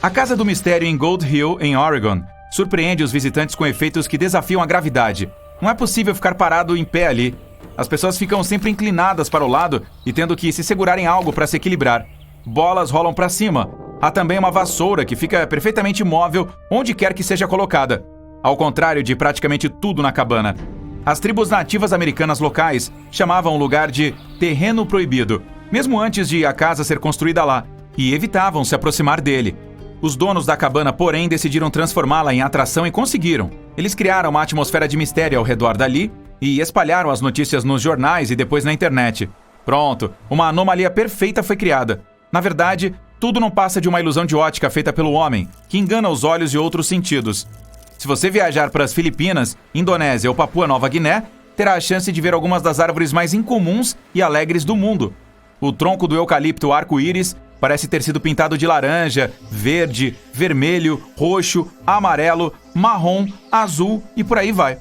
A Casa do Mistério em Gold Hill, em Oregon, surpreende os visitantes com efeitos que desafiam a gravidade. Não é possível ficar parado em pé ali. As pessoas ficam sempre inclinadas para o lado e tendo que se segurar em algo para se equilibrar. Bolas rolam para cima. Há também uma vassoura que fica perfeitamente imóvel onde quer que seja colocada. Ao contrário de praticamente tudo na cabana. As tribos nativas americanas locais chamavam o lugar de Terreno Proibido, mesmo antes de a casa ser construída lá, e evitavam se aproximar dele. Os donos da cabana, porém, decidiram transformá-la em atração e conseguiram. Eles criaram uma atmosfera de mistério ao redor dali e espalharam as notícias nos jornais e depois na internet. Pronto, uma anomalia perfeita foi criada. Na verdade, tudo não passa de uma ilusão de ótica feita pelo homem, que engana os olhos e outros sentidos. Se você viajar para as Filipinas, Indonésia ou Papua Nova Guiné, terá a chance de ver algumas das árvores mais incomuns e alegres do mundo. O tronco do eucalipto arco-íris parece ter sido pintado de laranja, verde, vermelho, roxo, amarelo, marrom, azul e por aí vai.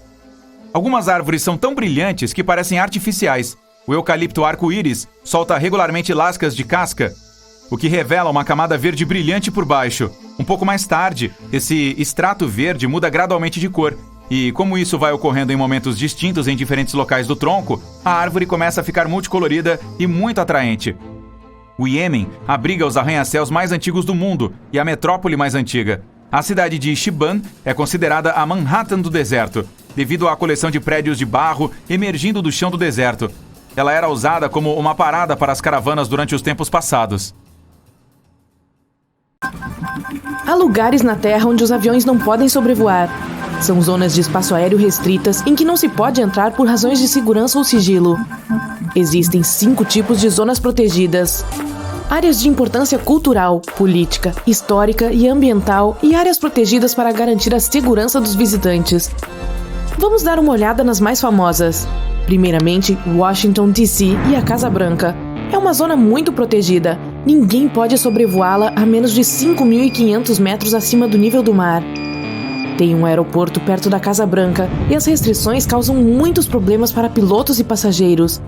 Algumas árvores são tão brilhantes que parecem artificiais. O eucalipto arco-íris solta regularmente lascas de casca, o que revela uma camada verde brilhante por baixo. Um pouco mais tarde, esse extrato verde muda gradualmente de cor, e como isso vai ocorrendo em momentos distintos em diferentes locais do tronco, a árvore começa a ficar multicolorida e muito atraente. O Iêmen abriga os arranha-céus mais antigos do mundo e a metrópole mais antiga. A cidade de Shiban é considerada a Manhattan do deserto, devido à coleção de prédios de barro emergindo do chão do deserto. Ela era usada como uma parada para as caravanas durante os tempos passados. Há lugares na Terra onde os aviões não podem sobrevoar. São zonas de espaço aéreo restritas em que não se pode entrar por razões de segurança ou sigilo. Existem 5 tipos de zonas protegidas: áreas de importância cultural, política, histórica e ambiental e áreas protegidas para garantir a segurança dos visitantes. Vamos dar uma olhada nas mais famosas. Primeiramente, Washington, D.C. e a Casa Branca. É uma zona muito protegida. Ninguém pode sobrevoá-la a menos de 5.500 metros acima do nível do mar. Tem um aeroporto perto da Casa Branca e as restrições causam muitos problemas para pilotos e passageiros.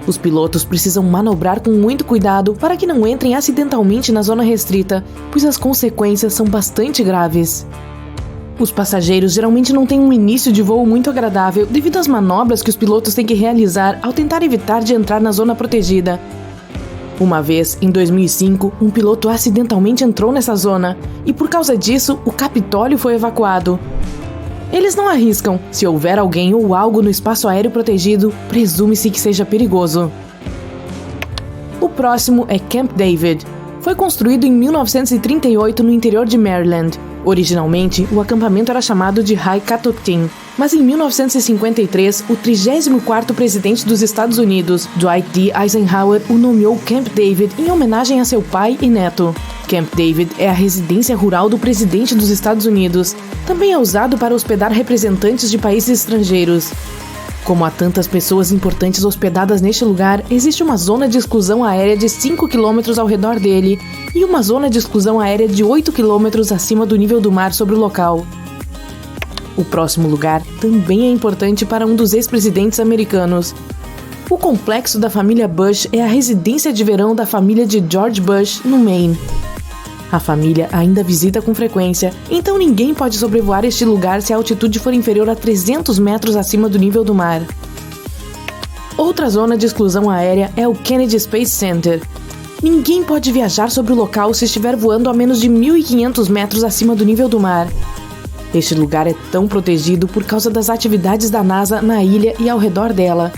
Os pilotos precisam manobrar com muito cuidado para que não entrem acidentalmente na zona restrita, pois as consequências são bastante graves. Os passageiros geralmente não têm um início de voo muito agradável devido às manobras que os pilotos têm que realizar ao tentar evitar de entrar na zona protegida. Uma vez, em 2005, um piloto acidentalmente entrou nessa zona e, por causa disso, o Capitólio foi evacuado. Eles não arriscam. Se houver alguém ou algo no espaço aéreo protegido, presume-se que seja perigoso. O próximo é Camp David. Foi construído em 1938 no interior de Maryland. Originalmente, o acampamento era chamado de High Catoctin, mas em 1953, o 34º presidente dos Estados Unidos, Dwight D. Eisenhower, o nomeou Camp David em homenagem a seu pai e neto. Camp David é a residência rural do presidente dos Estados Unidos. Também é usado para hospedar representantes de países estrangeiros. Como há tantas pessoas importantes hospedadas neste lugar, existe uma zona de exclusão aérea de 5 km ao redor dele e uma zona de exclusão aérea de 8 km acima do nível do mar sobre o local. O próximo lugar também é importante para um dos ex-presidentes americanos. O complexo da família Bush é a residência de verão da família de George Bush, no Maine. A família ainda visita com frequência, então ninguém pode sobrevoar este lugar se a altitude for inferior a 300 metros acima do nível do mar. Outra zona de exclusão aérea é o Kennedy Space Center. Ninguém pode viajar sobre o local se estiver voando a menos de 1.500 metros acima do nível do mar. Este lugar é tão protegido por causa das atividades da NASA na ilha e ao redor dela.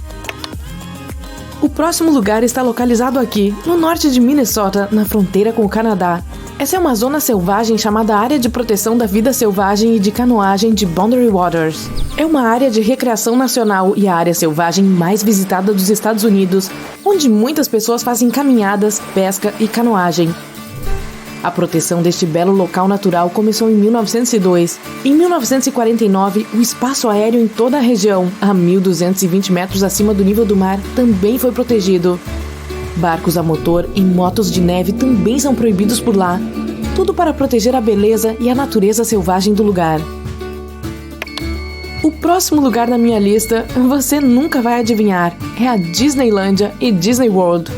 O próximo lugar está localizado aqui, no norte de Minnesota, na fronteira com o Canadá. Essa é uma zona selvagem chamada Área de Proteção da Vida Selvagem e de Canoagem de Boundary Waters. É uma área de recreação nacional e a área selvagem mais visitada dos Estados Unidos, onde muitas pessoas fazem caminhadas, pesca e canoagem. A proteção deste belo local natural começou em 1902. Em 1949, o espaço aéreo em toda a região, a 1.220 metros acima do nível do mar, também foi protegido. Barcos a motor e motos de neve também são proibidos por lá. Tudo para proteger a beleza e a natureza selvagem do lugar. O próximo lugar na minha lista, você nunca vai adivinhar, é a Disneylândia e Disney World.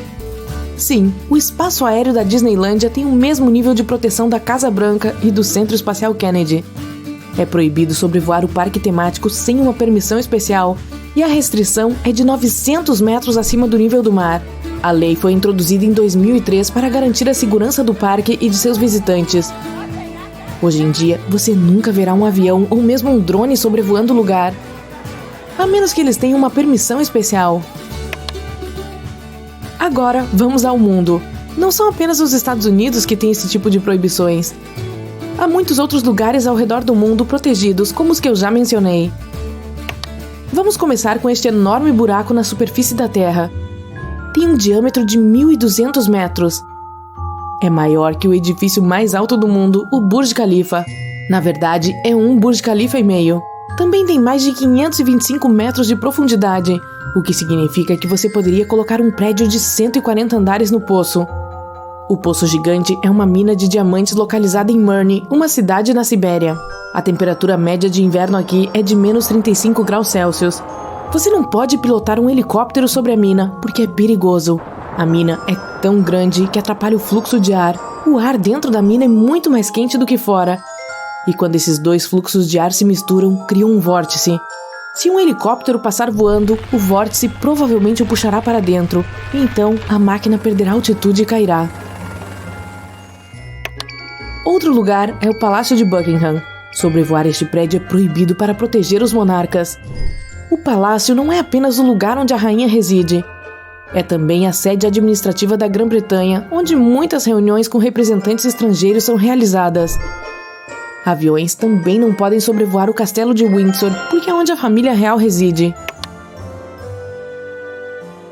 Sim, o espaço aéreo da Disneylândia tem o mesmo nível de proteção da Casa Branca e do Centro Espacial Kennedy. É proibido sobrevoar o parque temático sem uma permissão especial e a restrição é de 900 metros acima do nível do mar. A lei foi introduzida em 2003 para garantir a segurança do parque e de seus visitantes. Hoje em dia, você nunca verá um avião ou mesmo um drone sobrevoando o lugar, a menos que eles tenham uma permissão especial. Agora, vamos ao mundo. Não são apenas os Estados Unidos que têm esse tipo de proibições. Há muitos outros lugares ao redor do mundo protegidos, como os que eu já mencionei. Vamos começar com este enorme buraco na superfície da Terra. Tem um diâmetro de 1.200 metros. É maior que o edifício mais alto do mundo, o Burj Khalifa. Na verdade, é um Burj Khalifa e meio. Também tem mais de 525 metros de profundidade, o que significa que você poderia colocar um prédio de 140 andares no poço. O Poço Gigante é uma mina de diamantes localizada em Murni, uma cidade na Sibéria. A temperatura média de inverno aqui é de menos 35 graus Celsius. Você não pode pilotar um helicóptero sobre a mina, porque é perigoso. A mina é tão grande que atrapalha o fluxo de ar. O ar dentro da mina é muito mais quente do que fora. E quando esses dois fluxos de ar se misturam, criam um vórtice. Se um helicóptero passar voando, o vórtice provavelmente o puxará para dentro. E então, a máquina perderá altitude e cairá. Outro lugar é o Palácio de Buckingham. Sobrevoar este prédio é proibido para proteger os monarcas. O palácio não é apenas o lugar onde a rainha reside. É também a sede administrativa da Grã-Bretanha, onde muitas reuniões com representantes estrangeiros são realizadas. Aviões também não podem sobrevoar o Castelo de Windsor, porque é onde a família real reside.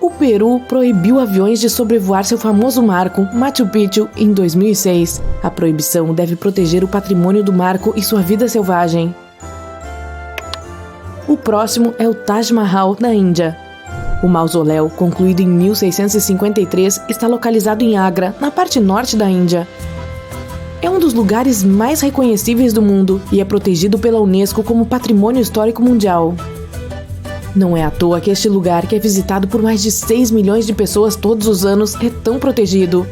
O Peru proibiu aviões de sobrevoar seu famoso marco, Machu Picchu, em 2006. A proibição deve proteger o patrimônio do marco e sua vida selvagem. O próximo é o Taj Mahal, na Índia. O mausoléu, concluído em 1653, está localizado em Agra, na parte norte da Índia. É um dos lugares mais reconhecíveis do mundo e é protegido pela Unesco como Patrimônio Histórico Mundial. Não é à toa que este lugar, que é visitado por mais de 6 milhões de pessoas todos os anos, é tão protegido.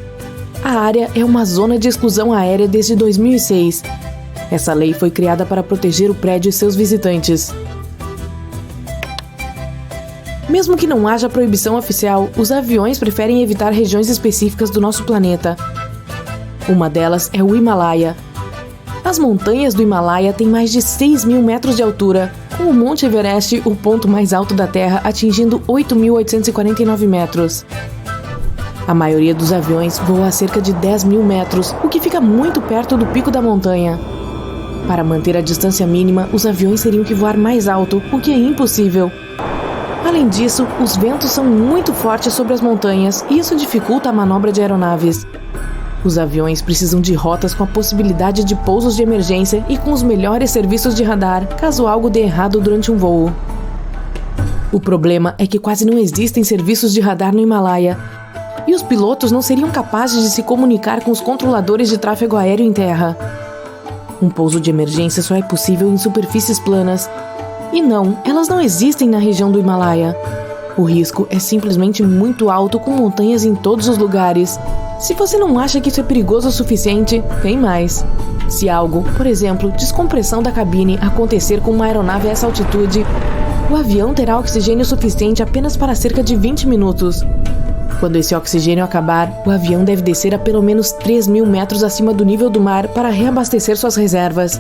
A área é uma zona de exclusão aérea desde 2006. Essa lei foi criada para proteger o prédio e seus visitantes. Mesmo que não haja proibição oficial, os aviões preferem evitar regiões específicas do nosso planeta. Uma delas é o Himalaia. As montanhas do Himalaia têm mais de 6.000 metros de altura, com o Monte Everest, o ponto mais alto da Terra, atingindo 8.849 metros. A maioria dos aviões voa a cerca de 10.000 metros, o que fica muito perto do pico da montanha. Para manter a distância mínima, os aviões teriam que voar mais alto, o que é impossível. Além disso, os ventos são muito fortes sobre as montanhas e isso dificulta a manobra de aeronaves. Os aviões precisam de rotas com a possibilidade de pousos de emergência e com os melhores serviços de radar, caso algo dê errado durante um voo. O problema é que quase não existem serviços de radar no Himalaia, e os pilotos não seriam capazes de se comunicar com os controladores de tráfego aéreo em terra. Um pouso de emergência só é possível em superfícies planas. E não, elas não existem na região do Himalaia. O risco é simplesmente muito alto, com montanhas em todos os lugares. Se você não acha que isso é perigoso o suficiente, tem mais. Se algo, por exemplo, descompressão da cabine, acontecer com uma aeronave a essa altitude, o avião terá oxigênio suficiente apenas para cerca de 20 minutos. Quando esse oxigênio acabar, o avião deve descer a pelo menos 3.000 metros acima do nível do mar para reabastecer suas reservas.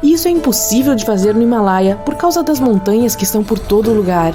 E isso é impossível de fazer no Himalaia por causa das montanhas que estão por todo lugar.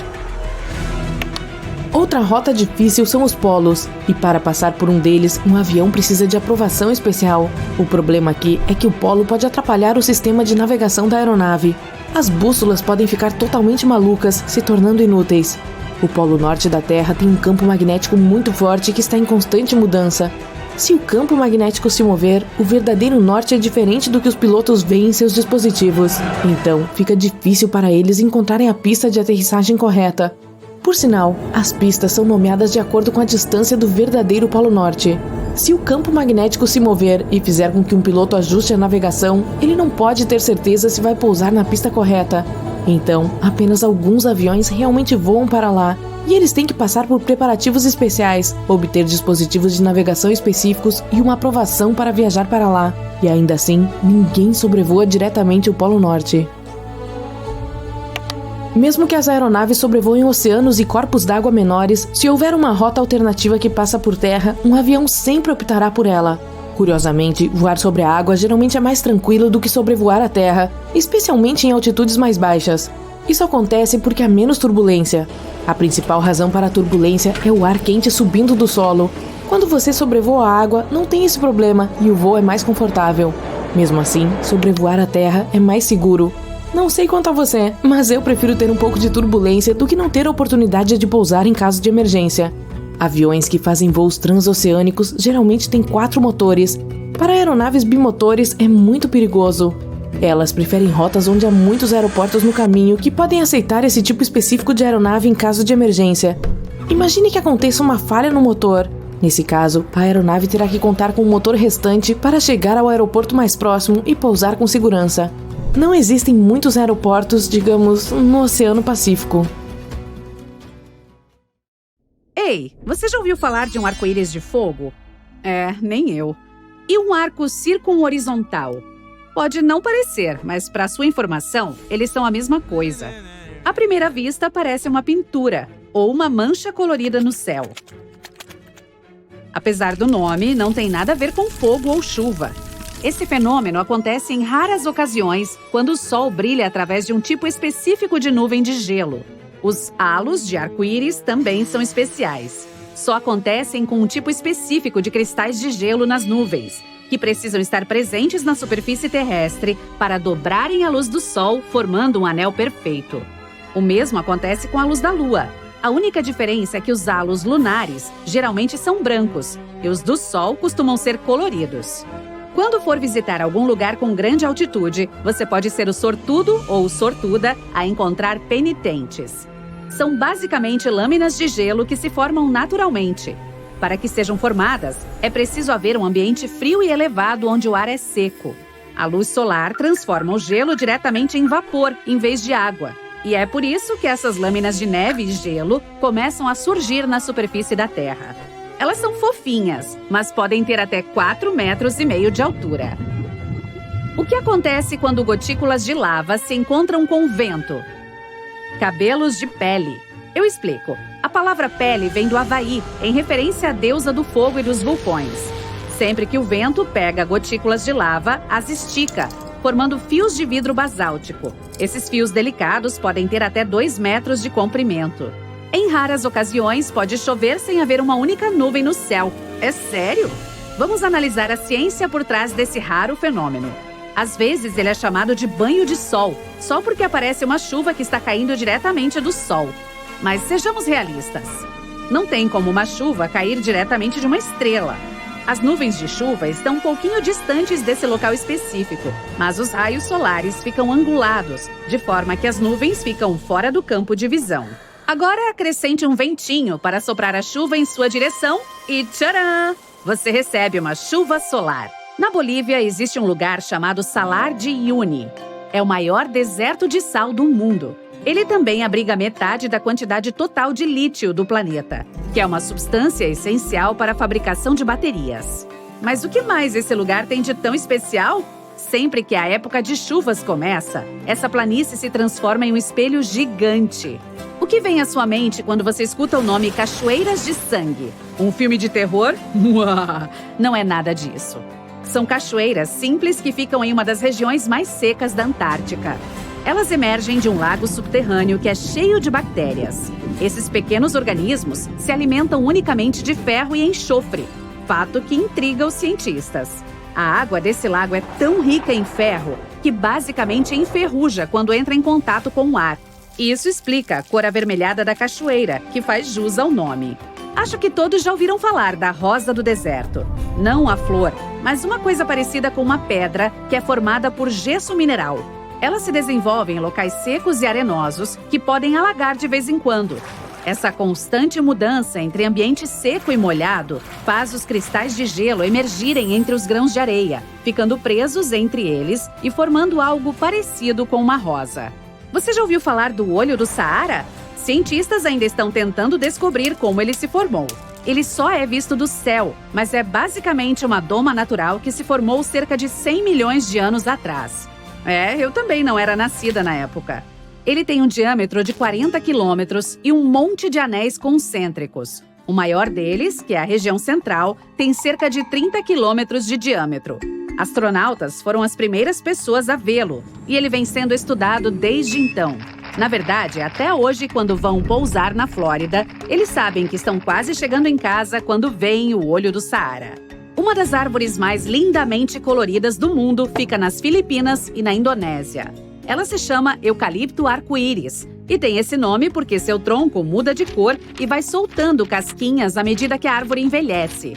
Outra rota difícil são os polos, e para passar por um deles, um avião precisa de aprovação especial. O problema aqui é que o polo pode atrapalhar o sistema de navegação da aeronave. As bússolas podem ficar totalmente malucas, se tornando inúteis. O polo norte da Terra tem um campo magnético muito forte que está em constante mudança. Se o campo magnético se mover, o verdadeiro norte é diferente do que os pilotos veem em seus dispositivos. Então, fica difícil para eles encontrarem a pista de aterrissagem correta. Por sinal, as pistas são nomeadas de acordo com a distância do verdadeiro Polo Norte. Se o campo magnético se mover e fizer com que um piloto ajuste a navegação, ele não pode ter certeza se vai pousar na pista correta. Então, apenas alguns aviões realmente voam para lá, e eles têm que passar por preparativos especiais, obter dispositivos de navegação específicos e uma aprovação para viajar para lá. E ainda assim, ninguém sobrevoa diretamente o Polo Norte. Mesmo que as aeronaves sobrevoem oceanos e corpos d'água menores, se houver uma rota alternativa que passa por terra, um avião sempre optará por ela. Curiosamente, voar sobre a água geralmente é mais tranquilo do que sobrevoar a terra, especialmente em altitudes mais baixas. Isso acontece porque há menos turbulência. A principal razão para a turbulência é o ar quente subindo do solo. Quando você sobrevoa a água, não tem esse problema e o voo é mais confortável. Mesmo assim, sobrevoar a terra é mais seguro. Não sei quanto a você, mas eu prefiro ter um pouco de turbulência do que não ter a oportunidade de pousar em caso de emergência. Aviões que fazem voos transoceânicos geralmente têm 4 motores. Para aeronaves bimotores é muito perigoso. Elas preferem rotas onde há muitos aeroportos no caminho que podem aceitar esse tipo específico de aeronave em caso de emergência. Imagine que aconteça uma falha no motor. Nesse caso, a aeronave terá que contar com o motor restante para chegar ao aeroporto mais próximo e pousar com segurança. Não existem muitos aeroportos, digamos, no Oceano Pacífico. Ei, você já ouviu falar de um arco-íris de fogo? Nem eu. E um arco circunhorizontal? Pode não parecer, mas para sua informação, eles são a mesma coisa. À primeira vista, parece uma pintura ou uma mancha colorida no céu. Apesar do nome, não tem nada a ver com fogo ou chuva. Esse fenômeno acontece em raras ocasiões quando o Sol brilha através de um tipo específico de nuvem de gelo. Os halos de arco-íris também são especiais. Só acontecem com um tipo específico de cristais de gelo nas nuvens, que precisam estar presentes na superfície terrestre para dobrarem a luz do Sol, formando um anel perfeito. O mesmo acontece com a luz da Lua. A única diferença é que os halos lunares geralmente são brancos e os do Sol costumam ser coloridos. Quando for visitar algum lugar com grande altitude, você pode ser o sortudo ou sortuda a encontrar penitentes. São basicamente lâminas de gelo que se formam naturalmente. Para que sejam formadas, é preciso haver um ambiente frio e elevado onde o ar é seco. A luz solar transforma o gelo diretamente em vapor, em vez de água. E é por isso que essas lâminas de neve e gelo começam a surgir na superfície da Terra. Elas são fofinhas, mas podem ter até 4,5 metros de altura. O que acontece quando gotículas de lava se encontram com o vento? Cabelos de pele. Eu explico. A palavra pele vem do Havaí, em referência à deusa do fogo e dos vulcões. Sempre que o vento pega gotículas de lava, as estica, formando fios de vidro basáltico. Esses fios delicados podem ter até 2 metros de comprimento. Em raras ocasiões, pode chover sem haver uma única nuvem no céu. É sério? Vamos analisar a ciência por trás desse raro fenômeno. Às vezes, ele é chamado de banho de sol, só porque aparece uma chuva que está caindo diretamente do sol. Mas sejamos realistas. Não tem como uma chuva cair diretamente de uma estrela. As nuvens de chuva estão um pouquinho distantes desse local específico, mas os raios solares ficam angulados, de forma que as nuvens ficam fora do campo de visão. Agora acrescente um ventinho para soprar a chuva em sua direção e tcharam! Você recebe uma chuva solar. Na Bolívia existe um lugar chamado Salar de Uyuni. É o maior deserto de sal do mundo. Ele também abriga metade da quantidade total de lítio do planeta, que é uma substância essencial para a fabricação de baterias. Mas o que mais esse lugar tem de tão especial? Sempre que a época de chuvas começa, essa planície se transforma em um espelho gigante. O que vem à sua mente quando você escuta o nome Cachoeiras de Sangue? Um filme de terror? Não é nada disso. São cachoeiras simples que ficam em uma das regiões mais secas da Antártica. Elas emergem de um lago subterrâneo que é cheio de bactérias. Esses pequenos organismos se alimentam unicamente de ferro e enxofre, fato que intriga os cientistas. A água desse lago é tão rica em ferro que basicamente enferruja quando entra em contato com o ar. Isso explica a cor avermelhada da cachoeira, que faz jus ao nome. Acho que todos já ouviram falar da rosa do deserto. Não a flor, mas uma coisa parecida com uma pedra que é formada por gesso mineral. Ela se desenvolve em locais secos e arenosos que podem alagar de vez em quando. Essa constante mudança entre ambiente seco e molhado faz os cristais de gelo emergirem entre os grãos de areia, ficando presos entre eles e formando algo parecido com uma rosa. Você já ouviu falar do olho do Saara? Cientistas ainda estão tentando descobrir como ele se formou. Ele só é visto do céu, mas é basicamente uma doma natural que se formou cerca de 100 milhões de anos atrás. Eu também não era nascida na época. Ele tem um diâmetro de 40 quilômetros e um monte de anéis concêntricos. O maior deles, que é a região central, tem cerca de 30 quilômetros de diâmetro. Astronautas foram as primeiras pessoas a vê-lo, e ele vem sendo estudado desde então. Na verdade, até hoje, quando vão pousar na Flórida, eles sabem que estão quase chegando em casa quando veem o olho do Saara. Uma das árvores mais lindamente coloridas do mundo fica nas Filipinas e na Indonésia. Ela se chama eucalipto arco-íris e tem esse nome porque seu tronco muda de cor e vai soltando casquinhas à medida que a árvore envelhece.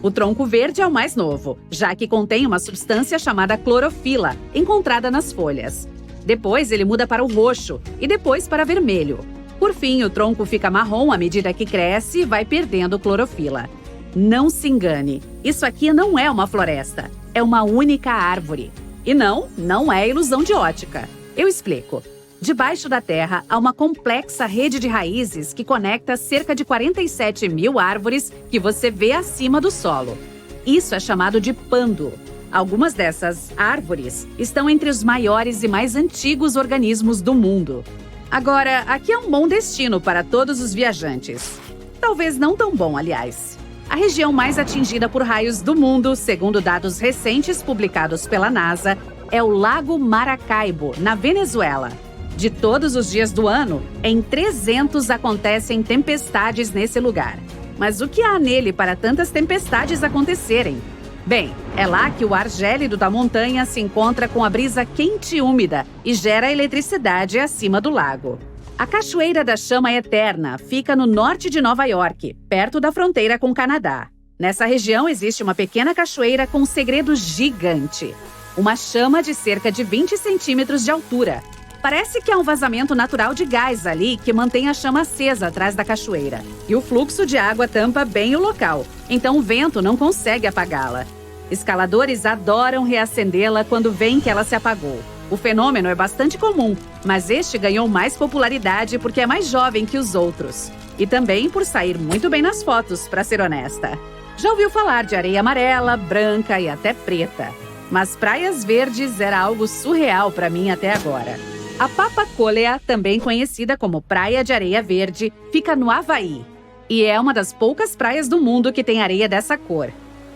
O tronco verde é o mais novo, já que contém uma substância chamada clorofila, encontrada nas folhas. Depois ele muda para o roxo e depois para vermelho. Por fim, o tronco fica marrom à medida que cresce e vai perdendo clorofila. Não se engane, isso aqui não é uma floresta, é uma única árvore. E não é ilusão de ótica. Eu explico. Debaixo da terra há uma complexa rede de raízes que conecta cerca de 47 mil árvores que você vê acima do solo. Isso é chamado de pando. Algumas dessas árvores estão entre os maiores e mais antigos organismos do mundo. Agora, aqui é um bom destino para todos os viajantes. Talvez não tão bom, aliás. A região mais atingida por raios do mundo, segundo dados recentes publicados pela NASA, é o Lago Maracaibo, na Venezuela. De todos os dias do ano, em 300 acontecem tempestades nesse lugar. Mas o que há nele para tantas tempestades acontecerem? Bem, é lá que o ar gélido da montanha se encontra com a brisa quente e úmida e gera eletricidade acima do lago. A Cachoeira da Chama Eterna fica no norte de Nova York, perto da fronteira com o Canadá. Nessa região existe uma pequena cachoeira com um segredo gigante. Uma chama de cerca de 20 centímetros de altura. Parece que há um vazamento natural de gás ali que mantém a chama acesa atrás da cachoeira. E o fluxo de água tampa bem o local, então o vento não consegue apagá-la. Escaladores adoram reacendê-la quando veem que ela se apagou. O fenômeno é bastante comum, mas este ganhou mais popularidade porque é mais jovem que os outros. E também por sair muito bem nas fotos, para ser honesta. Já ouviu falar de areia amarela, branca e até preta. Mas praias verdes era algo surreal para mim até agora. A Papakolea, também conhecida como Praia de Areia Verde, fica no Havaí. E é uma das poucas praias do mundo que tem areia dessa cor.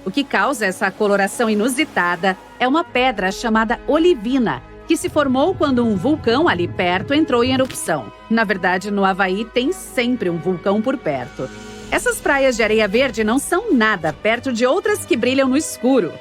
O que causa essa coloração inusitada é uma pedra chamada olivina, que se formou quando um vulcão ali perto entrou em erupção. Na verdade, no Havaí tem sempre um vulcão por perto. Essas praias de areia verde não são nada perto de outras que brilham no escuro.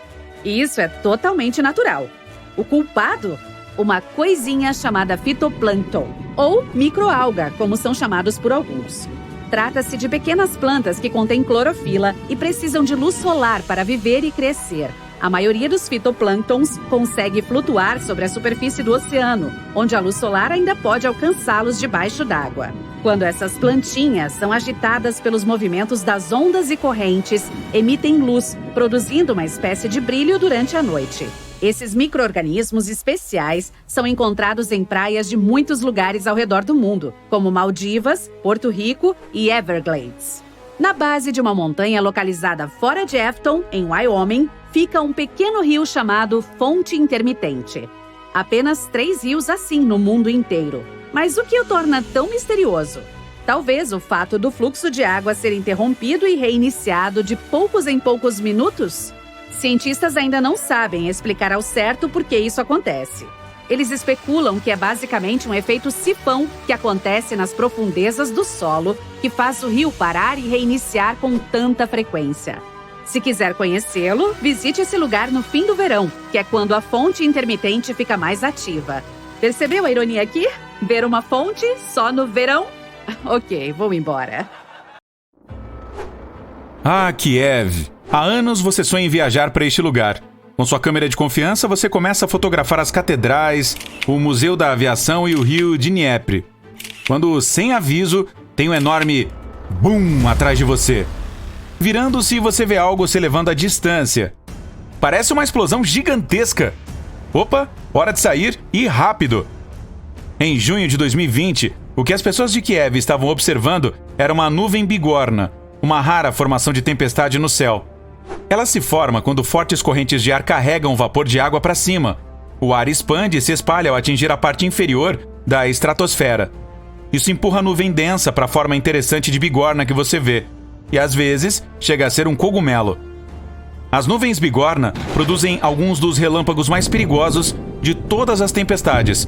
E isso é totalmente natural. O culpado? Uma coisinha chamada fitoplâncton, ou microalga, como são chamados por alguns. Trata-se de pequenas plantas que contêm clorofila e precisam de luz solar para viver e crescer. A maioria dos fitoplânctons consegue flutuar sobre a superfície do oceano, onde a luz solar ainda pode alcançá-los debaixo d'água. Quando essas plantinhas são agitadas pelos movimentos das ondas e correntes, emitem luz, produzindo uma espécie de brilho durante a noite. Esses micro-organismos especiais são encontrados em praias de muitos lugares ao redor do mundo, como Maldivas, Porto Rico e Everglades. Na base de uma montanha localizada fora de Afton, em Wyoming, fica um pequeno rio chamado Fonte Intermitente. Apenas 3 rios assim no mundo inteiro. Mas o que o torna tão misterioso? Talvez o fato do fluxo de água ser interrompido e reiniciado de poucos em poucos minutos? Cientistas ainda não sabem explicar ao certo por que isso acontece. Eles especulam que é basicamente um efeito sifão que acontece nas profundezas do solo, que faz o rio parar e reiniciar com tanta frequência. Se quiser conhecê-lo, visite esse lugar no fim do verão, que é quando a fonte intermitente fica mais ativa. Percebeu a ironia aqui? Ver uma fonte só no verão? Ok, vou embora. Ah, Kiev! Há anos você sonha em viajar para este lugar. Com sua câmera de confiança, você começa a fotografar as catedrais, o Museu da Aviação e o rio Dnieper. Quando, sem aviso, tem um enorme BUM atrás de você. Virando-se, você vê algo se elevando à distância. Parece uma explosão gigantesca. Opa, hora de sair e rápido! Em junho de 2020, o que as pessoas de Kiev estavam observando era uma nuvem bigorna, uma rara formação de tempestade no céu. Ela se forma quando fortes correntes de ar carregam vapor de água para cima. O ar expande e se espalha ao atingir a parte inferior da estratosfera. Isso empurra a nuvem densa para a forma interessante de bigorna que você vê, e às vezes chega a ser um cogumelo. As nuvens bigorna produzem alguns dos relâmpagos mais perigosos de todas as tempestades,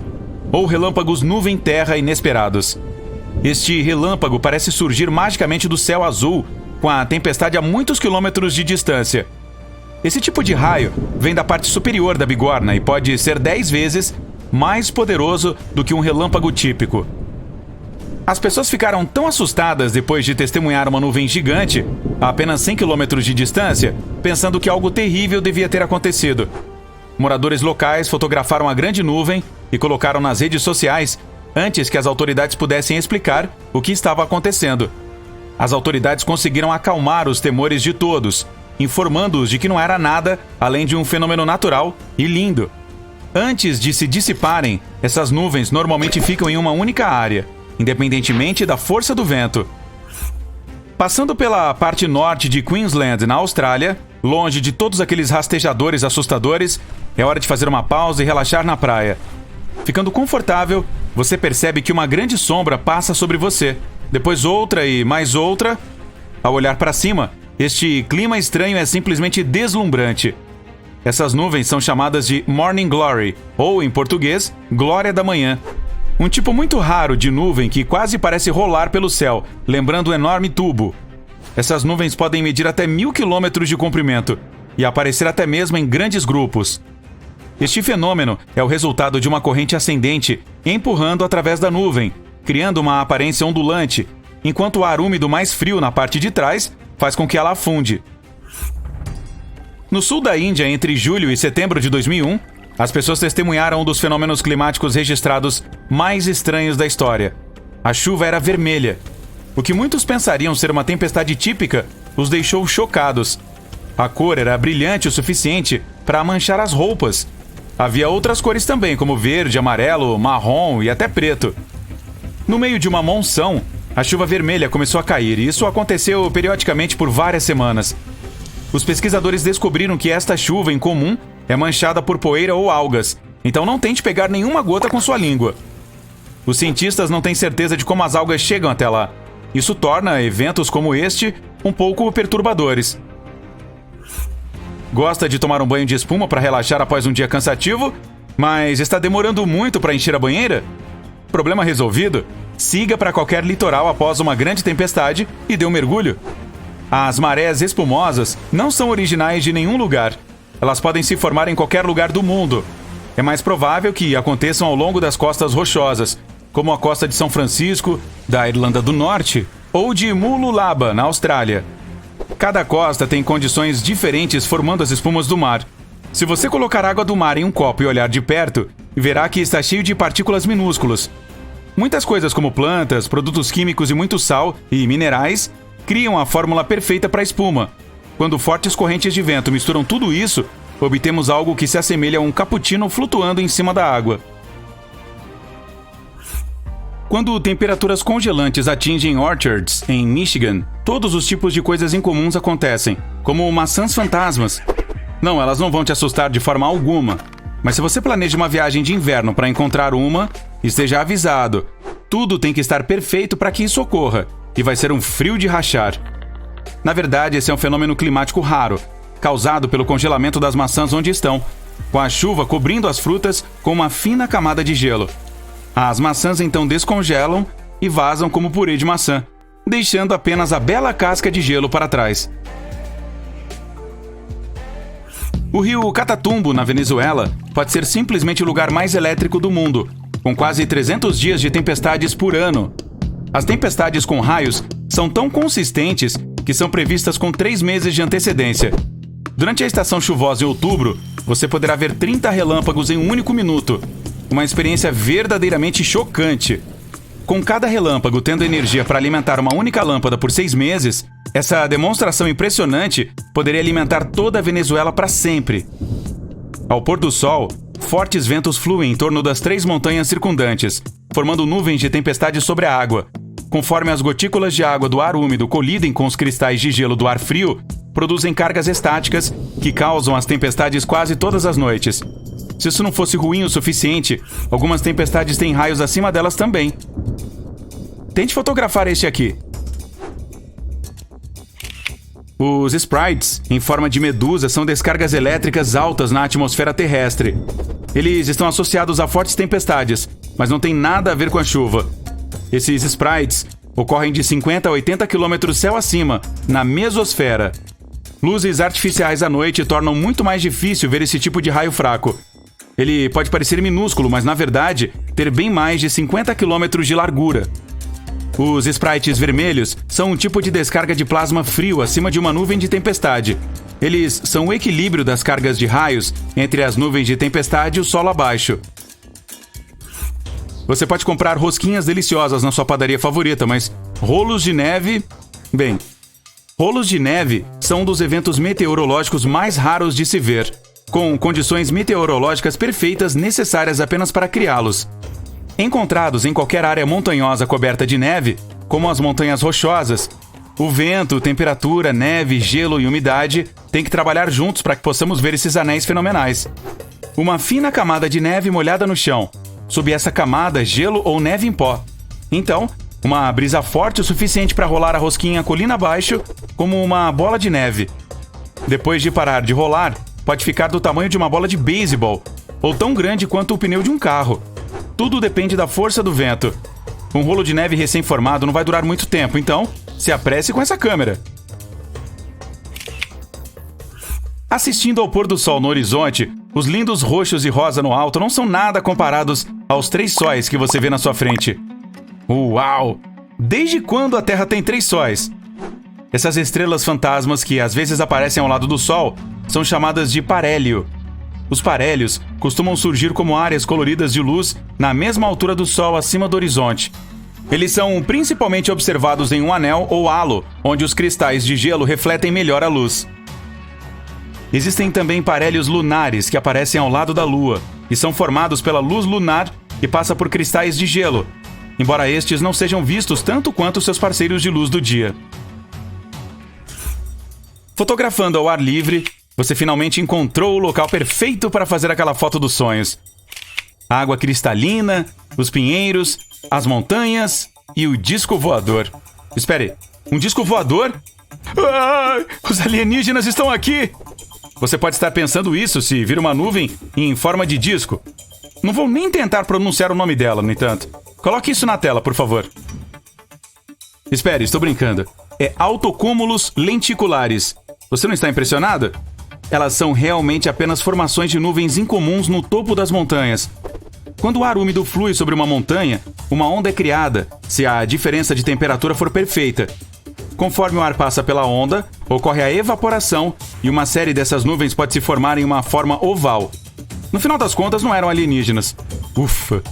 ou relâmpagos nuvem-terra inesperados. Este relâmpago parece surgir magicamente do céu azul, com a tempestade a muitos quilômetros de distância. Esse tipo de raio vem da parte superior da bigorna e pode ser 10 vezes mais poderoso do que um relâmpago típico. As pessoas ficaram tão assustadas depois de testemunhar uma nuvem gigante, a apenas 100 quilômetros de distância, pensando que algo terrível devia ter acontecido. Moradores locais fotografaram a grande nuvem e colocaram nas redes sociais antes que as autoridades pudessem explicar o que estava acontecendo. As autoridades conseguiram acalmar os temores de todos, informando-os de que não era nada além de um fenômeno natural e lindo. Antes de se dissiparem, essas nuvens normalmente ficam em uma única área, independentemente da força do vento. Passando pela parte norte de Queensland, na Austrália, longe de todos aqueles rastejadores assustadores, é hora de fazer uma pausa e relaxar na praia. Ficando confortável, você percebe que uma grande sombra passa sobre você, depois outra e mais outra. Ao olhar para cima, este clima estranho é simplesmente deslumbrante. Essas nuvens são chamadas de Morning Glory, ou, em português, Glória da Manhã. Um tipo muito raro de nuvem que quase parece rolar pelo céu, lembrando um enorme tubo. Essas nuvens podem medir até 1000 quilômetros de comprimento e aparecer até mesmo em grandes grupos. Este fenômeno é o resultado de uma corrente ascendente empurrando através da nuvem, criando uma aparência ondulante, enquanto o ar úmido mais frio na parte de trás faz com que ela afunde. No sul da Índia, entre julho e setembro de 2001, as pessoas testemunharam um dos fenômenos climáticos registrados mais estranhos da história. A chuva era vermelha. O que muitos pensariam ser uma tempestade típica os deixou chocados. A cor era brilhante o suficiente para manchar as roupas. Havia outras cores também, como verde, amarelo, marrom e até preto. No meio de uma monção, a chuva vermelha começou a cair e isso aconteceu periodicamente por várias semanas. Os pesquisadores descobriram que esta chuva incomum é manchada por poeira ou algas, então não tente pegar nenhuma gota com sua língua. Os cientistas não têm certeza de como as algas chegam até lá. Isso torna eventos como este um pouco perturbadores. Gosta de tomar um banho de espuma para relaxar após um dia cansativo, mas está demorando muito para encher a banheira? Problema resolvido? Siga para qualquer litoral após uma grande tempestade e dê um mergulho. As marés espumosas não são originais de nenhum lugar. Elas podem se formar em qualquer lugar do mundo. É mais provável que aconteçam ao longo das costas rochosas, como a costa de São Francisco, da Irlanda do Norte ou de Mululaba, na Austrália. Cada costa tem condições diferentes formando as espumas do mar. Se você colocar água do mar em um copo e olhar de perto, verá que está cheio de partículas minúsculas. Muitas coisas como plantas, produtos químicos e muito sal e minerais criam a fórmula perfeita para a espuma. Quando fortes correntes de vento misturam tudo isso, obtemos algo que se assemelha a um cappuccino flutuando em cima da água. Quando temperaturas congelantes atingem orchards em Michigan, todos os tipos de coisas incomuns acontecem, como maçãs fantasmas. Não, elas não vão te assustar de forma alguma. Mas se você planeja uma viagem de inverno para encontrar uma, esteja avisado. Tudo tem que estar perfeito para que isso ocorra, e vai ser um frio de rachar. Na verdade, esse é um fenômeno climático raro, causado pelo congelamento das maçãs onde estão, com a chuva cobrindo as frutas com uma fina camada de gelo. As maçãs então descongelam e vazam como purê de maçã, deixando apenas a bela casca de gelo para trás. O rio Catatumbo, na Venezuela, pode ser simplesmente o lugar mais elétrico do mundo, com quase 300 dias de tempestades por ano. As tempestades com raios são tão consistentes que são previstas com 3 meses de antecedência. Durante a estação chuvosa em outubro, você poderá ver 30 relâmpagos em um único minuto. Uma experiência verdadeiramente chocante. Com cada relâmpago tendo energia para alimentar uma única lâmpada por 6 meses, essa demonstração impressionante poderia alimentar toda a Venezuela para sempre. Ao pôr do sol, fortes ventos fluem em torno das 3 montanhas circundantes, formando nuvens de tempestade sobre a água. Conforme as gotículas de água do ar úmido colidem com os cristais de gelo do ar frio, produzem cargas estáticas que causam as tempestades quase todas as noites. Se isso não fosse ruim o suficiente, algumas tempestades têm raios acima delas também. Tente fotografar este aqui. Os sprites, em forma de medusa, são descargas elétricas altas na atmosfera terrestre. Eles estão associados a fortes tempestades, mas não tem nada a ver com a chuva. Esses sprites ocorrem de 50 a 80 km céu acima, na mesosfera. Luzes artificiais à noite tornam muito mais difícil ver esse tipo de raio fraco. Ele pode parecer minúsculo, mas na verdade ter bem mais de 50 km de largura. Os sprites vermelhos são um tipo de descarga de plasma frio acima de uma nuvem de tempestade. Eles são o equilíbrio das cargas de raios entre as nuvens de tempestade e o solo abaixo. Você pode comprar rosquinhas deliciosas na sua padaria favorita, mas rolos de neve... Bem, rolos de neve são um dos eventos meteorológicos mais raros de se ver, com condições meteorológicas perfeitas necessárias apenas para criá-los. Encontrados em qualquer área montanhosa coberta de neve, como as montanhas rochosas, o vento, temperatura, neve, gelo e umidade têm que trabalhar juntos para que possamos ver esses anéis fenomenais. Uma fina camada de neve molhada no chão. Sob essa camada, gelo ou neve em pó. Então, uma brisa forte o suficiente para rolar a rosquinha colina abaixo, como uma bola de neve. Depois de parar de rolar, pode ficar do tamanho de uma bola de beisebol, ou tão grande quanto o pneu de um carro. Tudo depende da força do vento. Um rolo de neve recém-formado não vai durar muito tempo, então se apresse com essa câmera. Assistindo ao pôr do sol no horizonte, os lindos roxos e rosa no alto não são nada comparados aos 3 sóis que você vê na sua frente. Uau! Desde quando a Terra tem 3 sóis? Essas estrelas fantasmas que às vezes aparecem ao lado do Sol são chamadas de parélio. Os parélios costumam surgir como áreas coloridas de luz na mesma altura do Sol acima do horizonte. Eles são principalmente observados em um anel ou halo, onde os cristais de gelo refletem melhor a luz. Existem também parélios lunares que aparecem ao lado da Lua e são formados pela luz lunar que passa por cristais de gelo, embora estes não sejam vistos tanto quanto seus parceiros de luz do dia. Fotografando ao ar livre, você finalmente encontrou o local perfeito para fazer aquela foto dos sonhos. A água cristalina, os pinheiros, as montanhas e o disco voador. Espere, um disco voador? Ah, os alienígenas estão aqui! Você pode estar pensando isso se vir uma nuvem em forma de disco. Não vou nem tentar pronunciar o nome dela, no entanto. Coloque isso na tela, por favor. Espere, estou brincando. É altocúmulos lenticulares. Você não está impressionado? Elas são realmente apenas formações de nuvens incomuns no topo das montanhas. Quando o ar úmido flui sobre uma montanha, uma onda é criada, se a diferença de temperatura for perfeita. Conforme o ar passa pela onda, ocorre a evaporação e uma série dessas nuvens pode se formar em uma forma oval. No final das contas, não eram alienígenas. Ufa!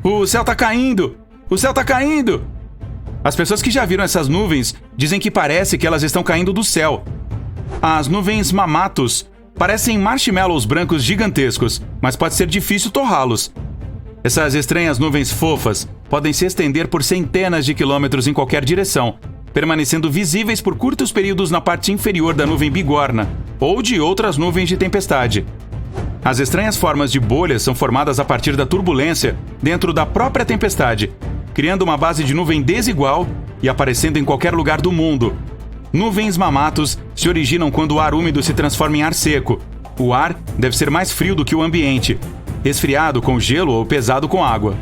O céu tá caindo! O céu tá caindo! As pessoas que já viram essas nuvens dizem que parece que elas estão caindo do céu. As nuvens Mammatus parecem marshmallows brancos gigantescos, mas pode ser difícil torrá-los. Essas estranhas nuvens fofas podem se estender por centenas de quilômetros em qualquer direção, permanecendo visíveis por curtos períodos na parte inferior da nuvem bigorna ou de outras nuvens de tempestade. As estranhas formas de bolhas são formadas a partir da turbulência dentro da própria tempestade, criando uma base de nuvem desigual e aparecendo em qualquer lugar do mundo. Nuvens Mammatus se originam quando o ar úmido se transforma em ar seco. O ar deve ser mais frio do que o ambiente, resfriado com gelo ou pesado com água.